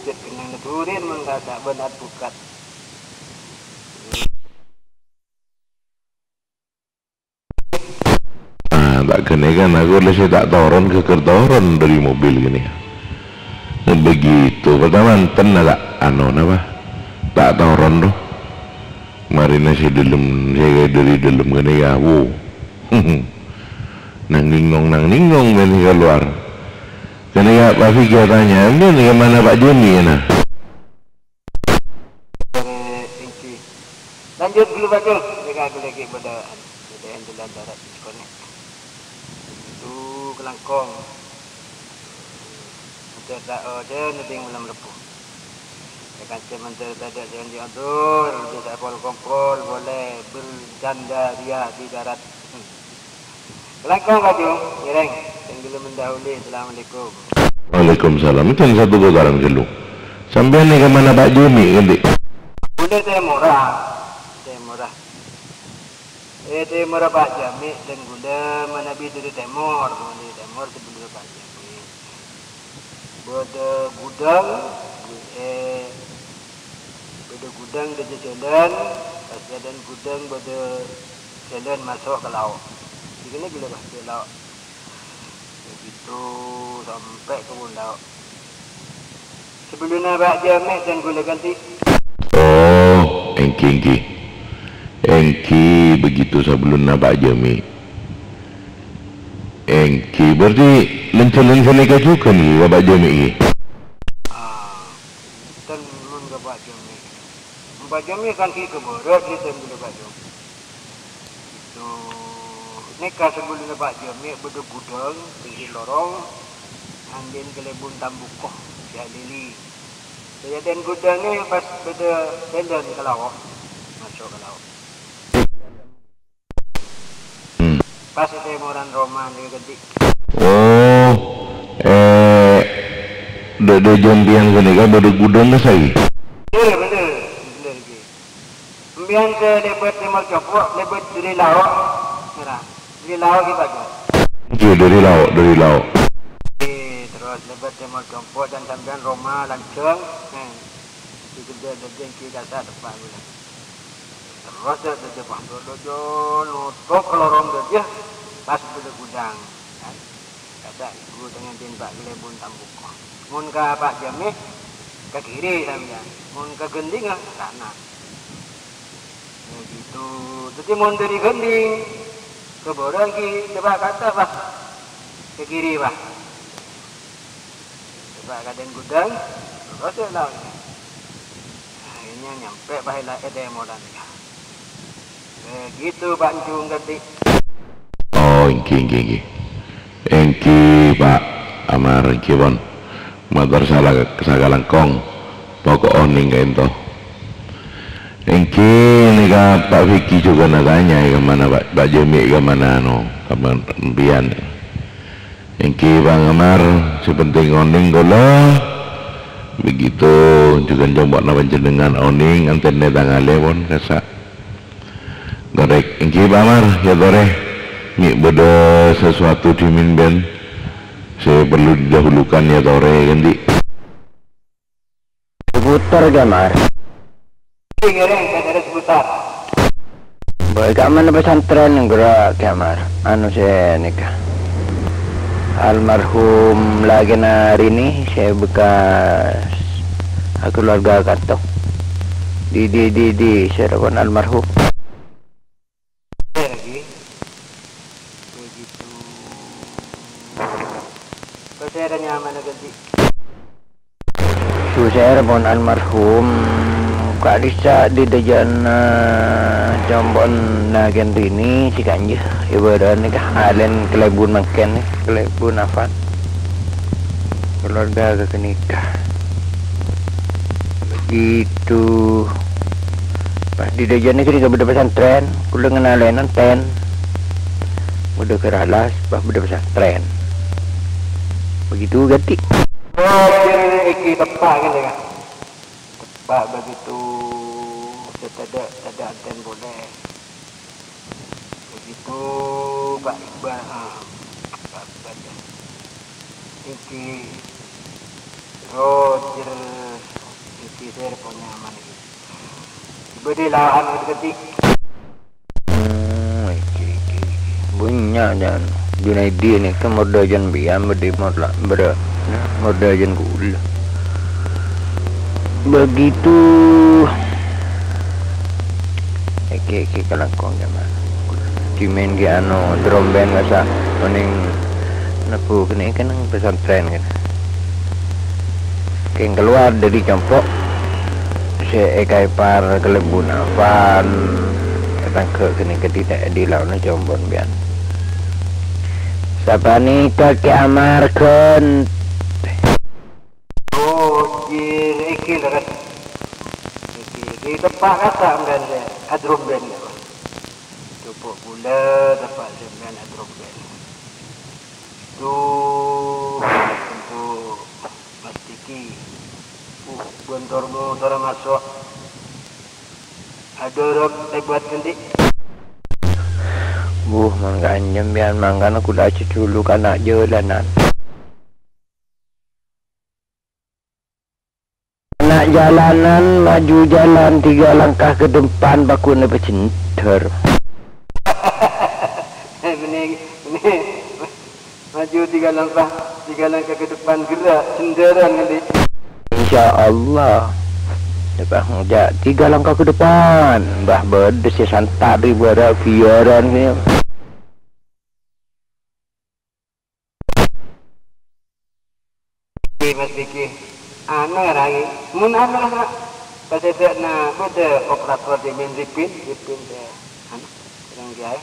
jadi kena turin mengkata benar bukat. Tak kena kan aku lesai tak turun ke kertoran dari mobil gini. Begitu pertama tenang tak apa? Tak tahu rondo marina si dalam saya dari dalam gini ya nang ningong gini keluar kena ya Pak Fikir tanya ini ke mana Pak Joni ya nah lanjut dulu Pak Joni mereka aku lagi pada endulan darat konek itu kelangkong dia nanti malam lepuh kancing menteri tadi jangan diatur, tidak kompol boleh berjanda dia di darat. Kelangkong kaju, nyereng, yang dulu mendahului. Assalamualaikum. Waalaikumsalam. Itu yang satu gotaran dulu. Sampai ni ke mana Pak Jumi ganti? Bunda teh murah. Teh murah Pak Jami dan bunda menabi dari Timur sebelum Pak Jami. Bunda gudang, gudang di jalan, dan gudang pada jalan masuk ke laut. Di sini gila bah ke laut. Begitu sampai ke laut. Sebelumnya Pak Jamek dan gula ganti. Oh, engki begitu sebelumnya Pak Jamek. Engki berarti lencel-lencel juga nih Pak Jamek ni. Pak Jami kan ki keberat ni sebelum Pak Jami. Itu nikah sebelum Pak Jami bedu gudang tinggi lorong angin kelebun tambukoh ya lili. Saya dan gudang ni pas beda tender ke laut masuk ke laut. Pas itu moran Roma ni ganti. Oh, ada jambian sini kan bedu gudang ni saya. Ya betul. Biar ke lebat Timur Jepuk, lebat dari laut, dari laut kita tu. Ya dari laut. Terus lebat Timur Jepuk dan sampai Roma lancang, di kerja daging kita tak dapat bulan. Terus ada Jepang dojo, nutup lorong dia, pas beli gudang. Kata ibu dengan tindak gelebun tambukoh. Mun ke Pak Jami ke kiri sampai, mun ke gending ke kanan. Begitu, jadi mun dari gending ke borang ki, coba kata bah ke kiri bah, coba kaden gudang, terus dia laut. Akhirnya nyampe bahilah modan. Begitu Pak Njung ganti. Oh, engki Pak Amar engki bon, motor salah kesagalangkong, pokok oning ento. Engki ni Pak Vicky juga nak tanya ke mana Pak Jemi ke mana kemudian engki Bang Amar sepenting oning gula begitu juga coba nak panjenengan oning antene tangale pun kasak gorek engki Pak Amar ya gorek ni beda sesuatu di minben saya perlu didahulukan ya tore ganti putar gamar Ngiring kan ada sebutan. Baik, kat mana pesantren yang gerak kamar? Anu saya nikah. Almarhum lagi hari ini saya bekas keluarga kantor. Di Serapon almarhum. Lagi. Begitu. Kalau saya ada nyaman ganti. Serapon almarhum Kak Lisa di dejan Jambon nagen rini si kanje ibadah nikah alen kelebun makan kelebun afan keluarga ke nikah begitu pas di dejan ni kini beda pesantren kula ngenalenan ten beda keralas pas beda pesantren begitu ganti Iki tepak kan dia kan. Tepak begitu tidak anten boleh. Begitu Pak Iqbal Pak Iqbal Iki Roger Iki saya punya aman iki. Beri lahan ketik. Iki punya dan Junaidi ni kan mordajan biam beri morla ber mordajan gula. Begitu Iki kalangkong jaman dimain ke ano drum band masa maning napu kini kan pesantren kan keng keluar dari campur saya ekai par kelebun afan datang ke kini tidak di laut jombon bian siapa ni kakek amarkan Iki lekat. Iki tepak kata amdan dia adrum band dia. Tupuk gula tepak sembilan adrum band. Tu untuk pastiki. Bontormu tora masuk. Ada rok buat nanti. Mangganjem bian manggan aku dah dulu kanak jalanan. Nak jalanan maju jalan 3 langkah ke depan baku ne bercinter. Ini maju 3 langkah ke depan gerak cenderan nanti. Insya-Allah. Lepas ngejak 3 langkah ke depan, bah bedes ya santak ribu ada biaran ni. Mas Diki. Anu lagi, mun anu lah, pasal dia na beda operator di main dipin dia, anu, yang dia,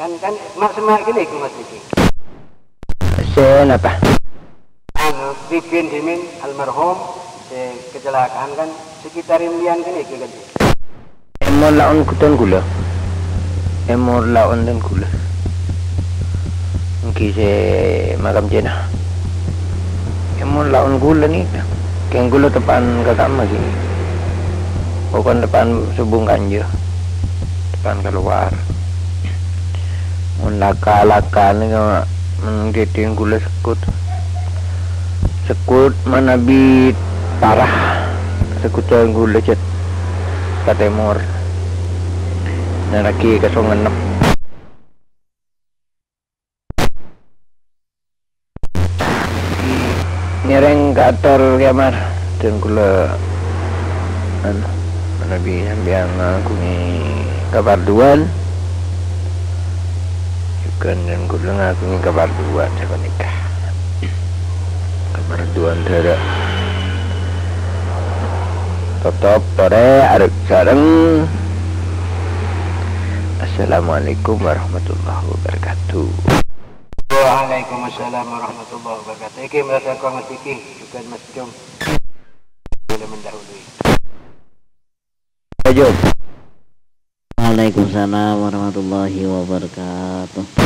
kan mak gini aku Mas Diki. Sen apa? Anu dipin di main almarhum, kecelakaan kan sekitar imbian gini ke ganti. Emor laun kutan gula, emor laun dan gula. Mungkin saya makam jenah. Emang lawan gula ni keng gula depan kakak mak gini bukan depan subung ganja depan keluar mun laka ni kan menggeting gula sekut mana bit parah sekutan gula cet katemor dan lagi kesongan nyereng kator kamar dan kula nabi yang aku ni kabar duan juga dan kula ngaku ni kabar duan saya nikah kabar duan dara tetap tore arek sareng. Assalamualaikum warahmatullahi wabarakatuh. Waalaikumsalam warahmatullahi wabarakatuh. Iki merasa kau Mas Diki, bukan Mas Jom. Boleh mendahului. Waalaikumsalam warahmatullahi wabarakatuh.